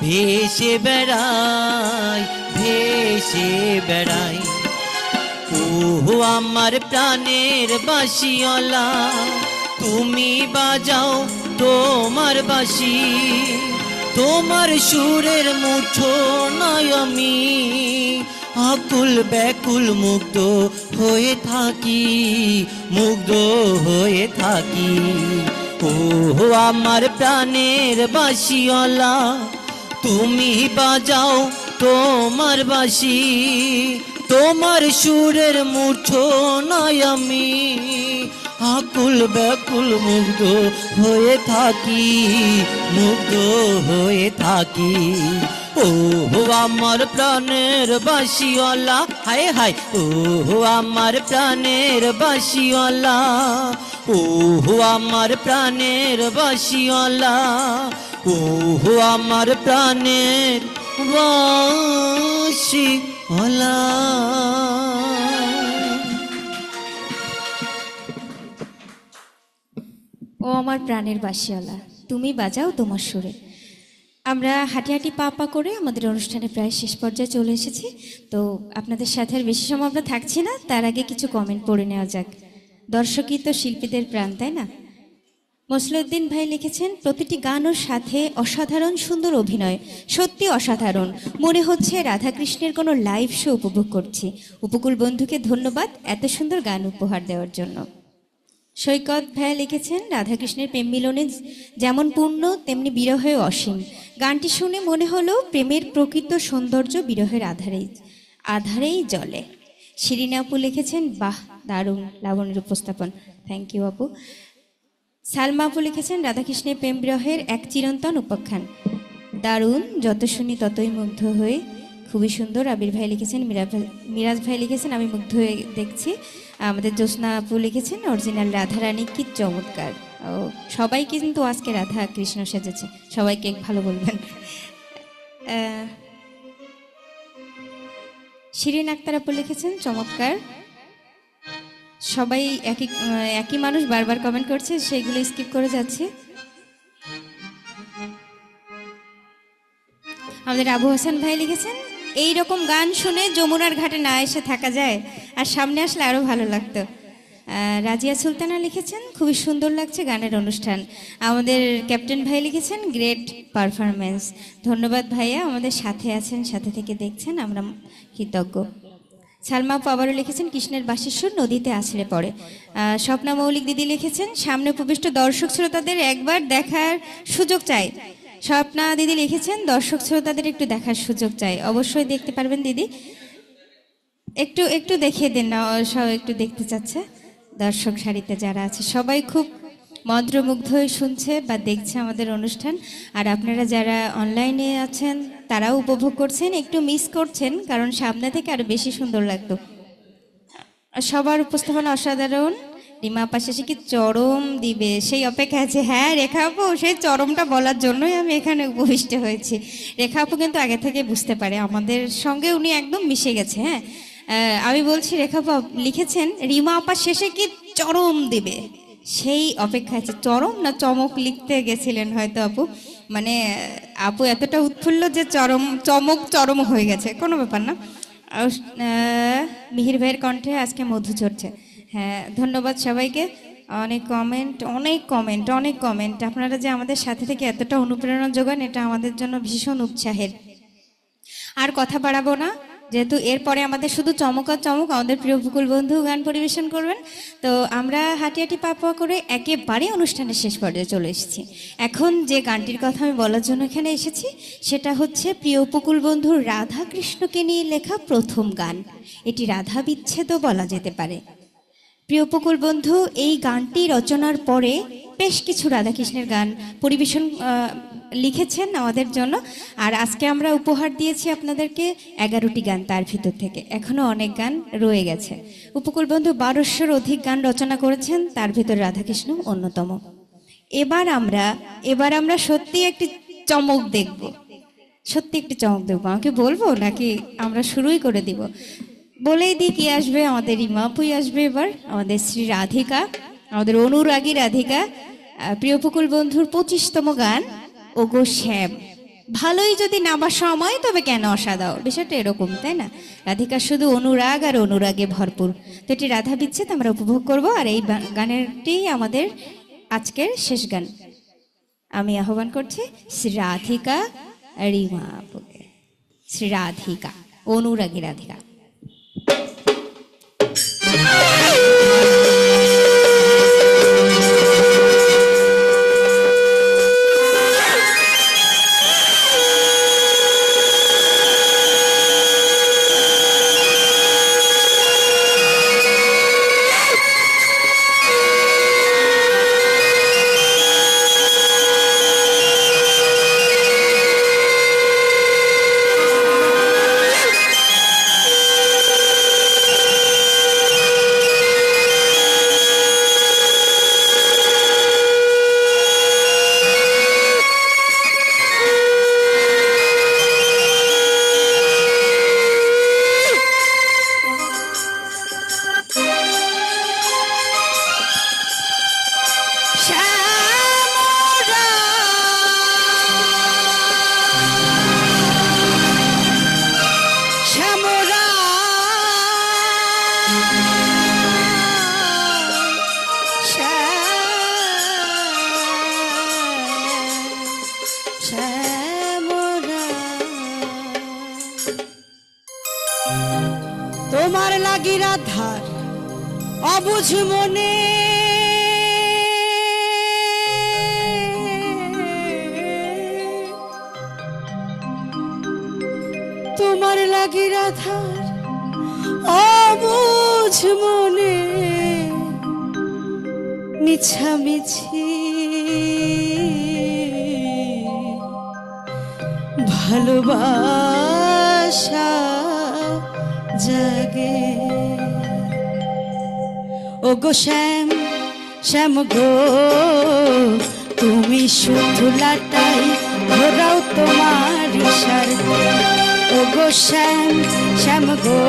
ভেসে বেড়াই, ভেসে বেড়াই। ও আমার প্রাণের বাঁশিওয়ালা, তুমি বাজাও তোমার বাঁশি। তোমার সুরের মূর্ছনায় আমি আকুল ব্যাকুল মুগ্ধ হয়ে থাকি, মুগ্ধ হয়ে থাকি। ও আমার প্রাণের বাঁশিওয়ালা, তুমি বাজাও তোমার বাঁশি। তোমার সুরের মূর্ছনায় আমি আকুল ব্যাকুল মুগ্ধ হয়ে থাকি, মুগ্ধ হয়ে থাকি। ও আমার প্রাণের বাঁশিওয়ালা, হায় হায়। ও আমার প্রাণের বাঁশিওয়ালা, ও আমার প্রাণের বাঁশিওয়ালা, ও আমার প্রাণের বাঁশিওয়ালা। ও আমার প্রাণের বাঁশিওয়ালা, তুমি বাজাও তোমার সুরে। আমরা হাঁটি হাঁটি পা পা করে আমাদের অনুষ্ঠানে প্রায় শেষ পর্যায়ে চলে এসেছি। তো আপনাদের সাথে আর বেশি সময় আমরা থাকছি না, তার আগে কিছু কমেন্ট পড়ে নেওয়া যাক। দর্শকই তো শিল্পীদের প্রাণ, তাই না? মসলিউদ্দিন ভাই লিখেছেন, প্রতিটি গানের সাথে অসাধারণ সুন্দর অভিনয়, সত্যি অসাধারণ, মনে হচ্ছে রাধাকৃষ্ণের কোনো লাইভ শো উপভোগ করছি। উপকূল বন্ধুকে ধন্যবাদ এত সুন্দর গান উপহার দেওয়ার জন্য। সৈকত ভাইয়া লিখেছেন, রাধাকৃষ্ণের প্রেম মিলনে যেমন পূর্ণ তেমনি বিরহেও অসীম। গানটি শুনে মনে হলো প্রেমের প্রকৃত সৌন্দর্য বিরহের আধারেই আধারেই জ্বলে। শিরিনা আপু লিখেছেন, বাহ দারুণ লাবণীর উপস্থাপন, থ্যাংক ইউ আপু। সালমা আপু লিখেছেন, রাধাকৃষ্ণের প্রেম বিরহের এক চিরন্তন উপাখ্যান, দারুণ, যত শুনি ততই মুগ্ধ হয়ে, খুবই সুন্দর। আবির ভাই লিখেছেন, মিরাজ ভাই লিখেছেন, আমি মুগ্ধ হয়ে দেখছি। আমাদের জ্যোৎস্না আপু লিখেছেন, অরিজিনাল রাধারানী কি চমৎকার। ও সবাই কিন্তু আজকে রাধা কৃষ্ণ সেজেছে, সবাইকে ভালো বলবেন। শিরিন আক্তার আপু লিখেছেন, চমৎকার। সবাই একই মানুষ বারবার কমেন্ট করছে, সেগুলো স্কিপ করে যাচ্ছে। আমাদের আবু হাসান ভাই লিখেছেন, এই রকম গান শুনে যমুনার ঘাটে না এসে থাকা যায়, আর সামনে আসলে আরো ভালো লাগতো। রাজিয়া সুলতানা লিখেছেন, খুবই সুন্দর লাগছে গানের অনুষ্ঠান। আমাদের ক্যাপ্টেন ভাই লিখেছেন, গ্রেট পারফরমেন্স। ধন্যবাদ ভাইয়া, আমাদের সাথে আছেন, সাথে থেকে দেখছেন, আমরা কৃতজ্ঞ। সালমা আপু আবারও লিখেছেন, কৃষ্ণের বাঁশির সুর নদীতে আছড়ে পড়ে। স্বপ্না মৌলিক দিদি লিখেছেন, সামনে উপবিষ্ট দর্শক শ্রোতাদের একবার দেখার সুযোগ চাই। স্বপ্না দিদি লিখেছেন, দর্শক শ্রোতাদের একটু দেখার সুযোগ চাই। অবশ্যই দেখতে পারবেন দিদি, একটু একটু দেখিয়ে দেন না, সব একটু দেখতে চাচ্ছে। দর্শক সারিতে যারা আছে সবাই খুব মন্ত্রমুগ্ধ হয়ে শুনছে বা দেখছে আমাদের অনুষ্ঠান। আর আপনারা যারা অনলাইনে আছেন তারাও উপভোগ করছেন, একটু মিস করছেন, কারণ সামনে থেকে আরো বেশি সুন্দর লাগতো। সবার উপস্থাপনা অসাধারণ। রিমা পাশে কি চরম দিবে সেই অপেক্ষা আছে। হ্যাঁ রেখা আপু, সেই চরমটা বলার জন্যই আমি এখানে উপবিষ্ট হয়েছি। রেখা আপু কিন্তু আগে থেকে বুঝতে পারে, আমাদের সঙ্গে উনি একদম মিশে গেছে। হ্যাঁ আমি বলছি, রেখা আপু লিখেছেন, রিমা আপা শেষে কি চরম দিবে সেই অপেক্ষা আছে। চরম না চমক লিখতে গেছিলেন হয়তো আপু, মানে আপু এতটা উৎফুল্ল যে চরম হয়ে গেছে, কোনো ব্যাপার না। মিহির ভাইয়ের কণ্ঠে আজকে মধু চড়ছে। হ্যাঁ ধন্যবাদ সবাইকে। অনেক কমেন্ট। আপনারা যে আমাদের সাথে থেকে এতটা অনুপ্রেরণা যোগান, এটা আমাদের জন্য ভীষণ উৎসাহের। আর কথা বাড়াবো না, যেহেতু এরপরে আমাদের শুধু চমক আর চমক। আমাদের প্রিয় উপকূল বন্ধু গান পরিবেশন করবেন। তো আমরা হাঁটি হাঁটি পা পা করে একেবারে অনুষ্ঠানের শেষ পর্যায়ে চলে এসেছি। এখন যে গানটির কথা আমি বলার জন্য এখানে এসেছি, সেটা হচ্ছে প্রিয় উপকূল বন্ধু রাধাকৃষ্ণকে নিয়ে লেখা প্রথম গান। এটি রাধা বিচ্ছেদও বলা যেতে পারে। প্রিয় উপকূল বন্ধু, এই গানটি রচনার পরে বেশ কিছু রাধাকৃষ্ণের গান পরিবেশন লিখেছেন আমাদের জন্য। আর আজকে আমরা উপহার দিয়েছি আপনাদেরকে 11টি গান, তার ভিতর থেকে এখনো অনেক গান রয়ে গেছে। উপকূল বন্ধু 1200-র অধিক গান রচনা করেছেন, তার ভিতর রাধাকৃষ্ণ অন্যতম। এবার আমরা সত্যি একটি চমক দেখব, সত্যি একটি চমক দেখবো। আমাকে বলবো নাকি আমরা শুরুই করে দিব? বলেই দিই কি আসবে। আমাদের রিমাপুই আসবে এবার, আমাদের শ্রী রাধিকা, আমাদের অনুরাগী রাধিকা। প্রিয় উপকূল বন্ধুর 25তম গান ওগো শ্যাম। ভালোই যদি নাবার সময়, তবে কেন আশা দাও, বিষয়টা এরকম, তাই না? রাধিকা শুধু অনুরাগ আর অনুরাগে ভরপুর। তো এটি রাধা বিচ্ছেদ আমরা উপভোগ করব। আর এই গানেরটি আমাদের আজকের শেষ গান। আমি আহ্বান করছি শ্রী রাধিকা রিমাপুকে। শ্রী রাধিকা, অনুরাগী রাধিকা। তোমার লাগি রাধার অবুঝ মনে, তোমার লাগি রাধার অবুঝ মনে, মিছামিছি ভালোবাসা জাগে। ও গো শ্যাম, শ্যাম গো, তুমি শুধু লাটাই ঘোরাও তোমার স্বার্থে। ও গো শ্যাম, শ্যাম গো,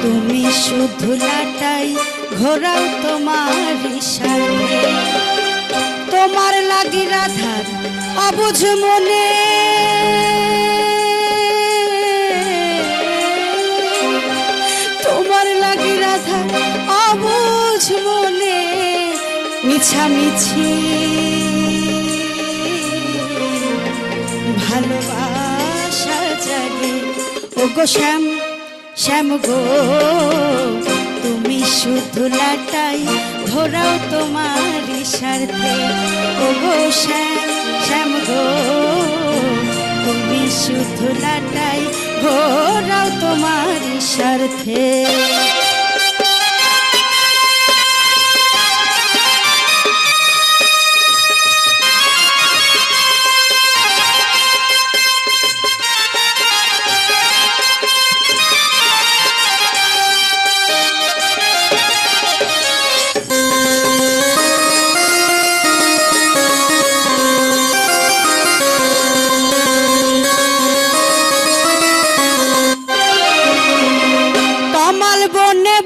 তুমি শুধু লাটাই ঘোরাও তোমার স্বার্থে। তোমার লাগি রাধার অবুঝ মনে, তোমার লাগি রাধা অবুঝ মনে, মিছামিছি ভালোবাসা জাগে। ও গো শ্যাম, শ্যাম গো, তুমি শুধু লাটাই ঘোরাও তোমার স্বার্থে। ও গো শ্যাম, শ্যাম গো, তুমি শুধু লাটাই ঘোরাও তোমার স্বার্থে।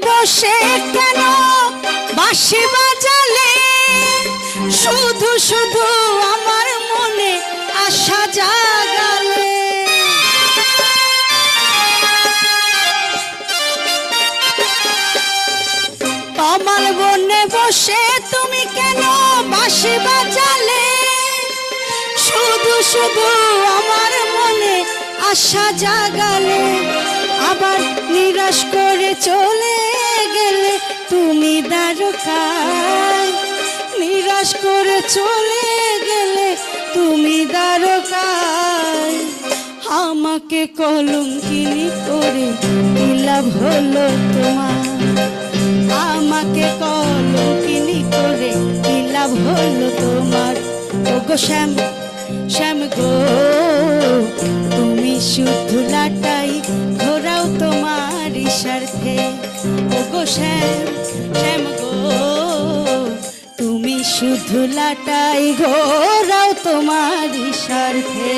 বসে কেন বাঁশি বাজালে, শুধু শুধু আমার মনে আশা জাগালে। কমল বনে বসে তুমি কেন বাঁশি বাজালে, শুধু শুধু আমার মনে আশা জাগালে। আবার নিরাশ করে চলে গেলে তুমি দ্বারকায়, নিরাশ করে চলে গেলে তুমি দ্বারকায়। আমাকে কলঙ্কিনী করে কি লাভ হলো তোমার? আমাকে কলঙ্কিনী করে কি লাভ হলো তোমার? ওগো শ্যাম শ্যাম গো, তুমি শুধু লাটাই ঘোরাও তোমার স্বার্থে। ওগো শ্যাম শ্যাম গো, তুমি শুধু লাটাই ঘোরাও তোমার স্বার্থে।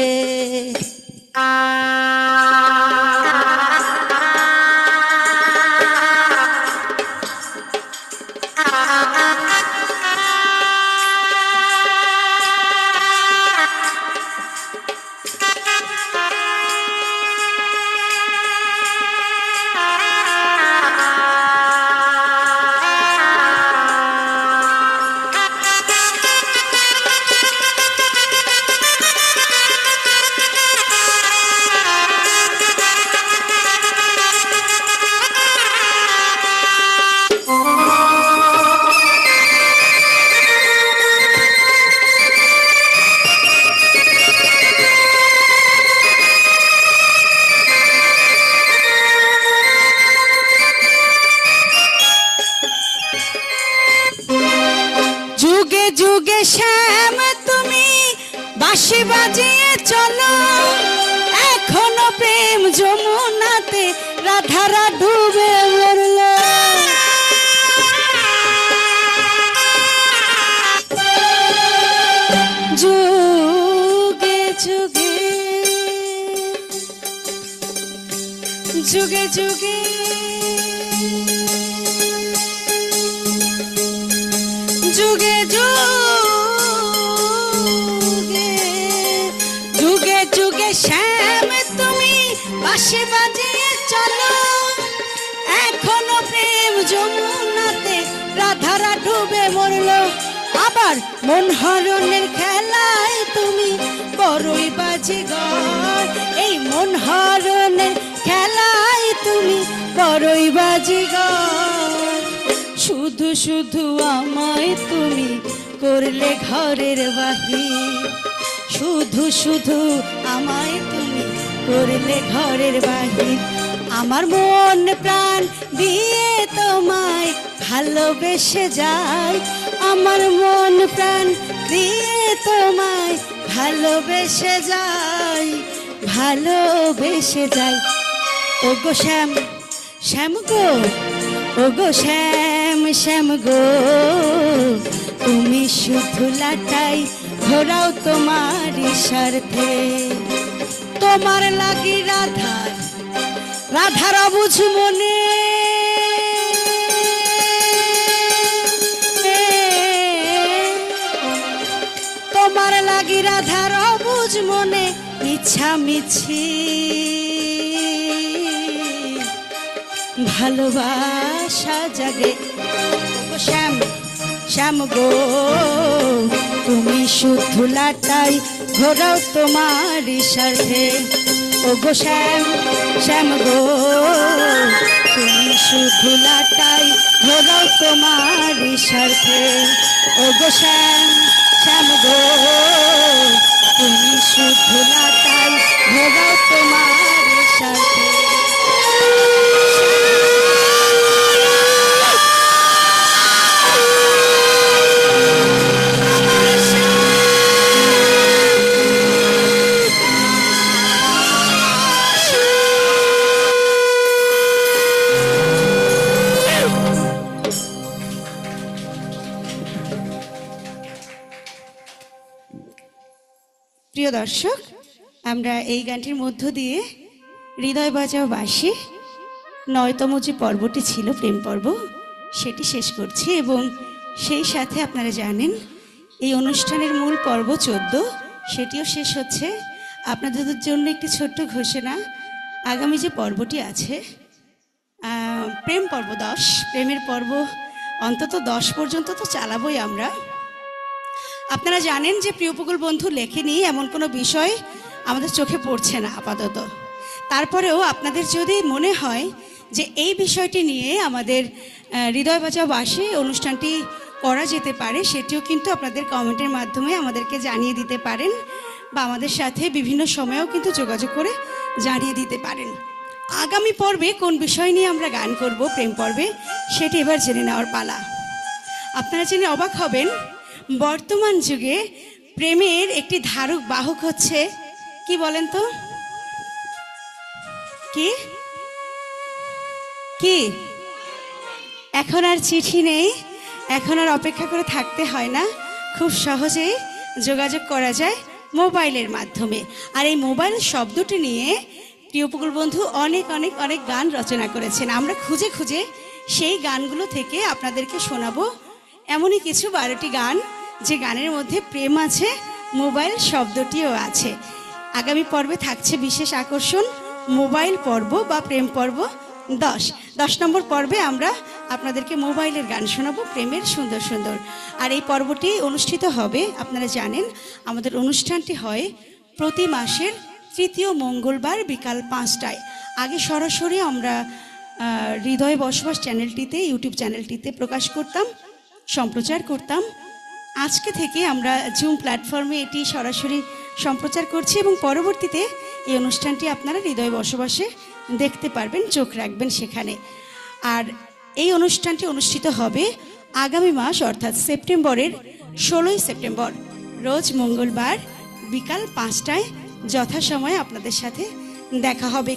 যুগে যুগে শ্যাম তুমি বাঁশি বাজিয়ে চলো, এখনো প্রেম যমুনাতে রাধারা ডুবে মরল। যুগে যুগে যুগে যুগে যুগে যুগে যুগে যুগে শ্যাম তুমি বাঁশি বাজিয়ে চলো, এখনো প্রেম যমুনাতে রাধারা ডুবে মরল। আবার মন হরণের খেলায় তুমি বড়ই বাজিগর, এই মন হরণের খেলায় তুমি বড়ই বাজিগর। শুধু শুধু আমায় তুমি করলে ঘরের বাহির, শুধু শুধু আমায় তুমি করলে ঘরের বাহির। আমার মন প্রাণ দিয়ে তোমায় ভালোবেসে যায়, আমার মন প্রাণ দিয়ে তোমায় ভালোবেসে যায়, ভালোবেসে যায়। ওগো শ্যাম শ্যাম গো, ওগো শ্যাম শ্যাম গো, তুমি শুধু লাটাই ঘোরাও তোমার স্বার্থে। তোমার লাগি রাধার রাধার অবুঝ মনে, তোমার লাগি রাধার অবুঝ মনে ইচ্ছা মিছি ভালোবাসা জাগে। শ্যাম শ্যাম গো, তুমি শুধু লাটাই ঘোরাও তোমার স্বার্থে। ওগো শ্যাম শ্যাম গো, তুমি শুধু লাটাই ঘোরাও তোমার স্বার্থে। ওগো শ্যাম শ্যাম গো, তুমি শুধু লাটাই ঘোরাও তোমার স্বার্থে। প্রিয় দর্শক, আমরা এই গানটির মধ্য দিয়ে হৃদয় বাজাও বাঁশি ৯তম যে পর্বটি ছিল প্রেম পর্ব, সেটি শেষ করছি। এবং সেই সাথে আপনারা জানেন এই অনুষ্ঠানের মূল পর্ব ১৪, সেটিও শেষ হচ্ছে। আপনাদের জন্য একটি ছোট্ট ঘোষণা, আগামী যে পর্বটি আছে প্রেম পর্ব ১০, প্রেমের পর্ব অন্তত ১০ পর্যন্ত তো চালাবোই আমরা। আপনারা জানেন যে প্রিয়পকুল বন্ধু লেখেনি এমন কোনো বিষয় আমাদের চোখে পড়ছে না আপাতত। তারপরেও আপনাদের যদি মনে হয় যে এই বিষয়টি নিয়ে আমাদের হৃদয় বাজাও বাঁশি অনুষ্ঠানটি করা যেতে পারে, সেটিও কিন্তু আপনাদের কমেন্টের মাধ্যমে আমাদেরকে জানিয়ে দিতে পারেন, বা আমাদের সাথে বিভিন্ন সময়েও কিন্তু যোগাযোগ করে জানিয়ে দিতে পারেন। আগামী পর্বে কোন বিষয় নিয়ে আমরা গান করব প্রেম পর্বে, সেটি এবার জেনে নেওয়ার পালা। আপনারা জেনে অবাক হবেন, বর্তমান যুগে প্রেমের একটি ধারক বাহক হচ্ছে, কি বলেন তো, কি কি? এখন আর চিঠি নেই, এখন আর অপেক্ষা করে থাকতে হয় না, খুব সহজেই যোগাযোগ করা যায় মোবাইলের মাধ্যমে। আর এই মোবাইল শব্দটি নিয়ে প্রিয় উপকূল বন্ধু অনেক অনেক অনেক গান রচনা করেছেন। আমরা খুঁজে খুঁজে সেই গানগুলো থেকে আপনাদেরকে শোনাবো এমনই কিছু 12টি গান, যে গানের মধ্যে প্রেম আছে, মোবাইল শব্দটিও আছে। আগামী পর্বে থাকছে বিশেষ আকর্ষণ, মোবাইল পর্ব বা প্রেম পর্ব 10 নম্বর পর্বে আমরা আপনাদেরকে মোবাইলের গান শোনাবো, প্রেমের সুন্দর সুন্দর। আর এই পর্বটি অনুষ্ঠিত হবে, আপনারা জানেন আমাদের অনুষ্ঠানটি হয় প্রতি মাসের তৃতীয় মঙ্গলবার বিকাল 5টায়। আগে সরাসরি আমরা হৃদয় বসবাস চ্যানেলটিতে, ইউটিউব চ্যানেলটিতে প্রকাশ করতাম, সম্প্রচার করতাম। আজকে থেকে আমরা জুম প্ল্যাটফর্মে এটি সরাসরি সম্প্রচার করছি এবং পরবর্তীতে এই অনুষ্ঠানটি আপনারা হৃদয় বসবাসে দেখতে পারবেন, চোখ রাখবেন সেখানে। আর এই অনুষ্ঠানটি অনুষ্ঠিত হবে আগামী মাস অর্থাৎ সেপ্টেম্বরের 16ই সেপ্টেম্বর, রোজ মঙ্গলবার বিকাল 5টায় যথাসময়ে আপনাদের সাথে দেখা হবে।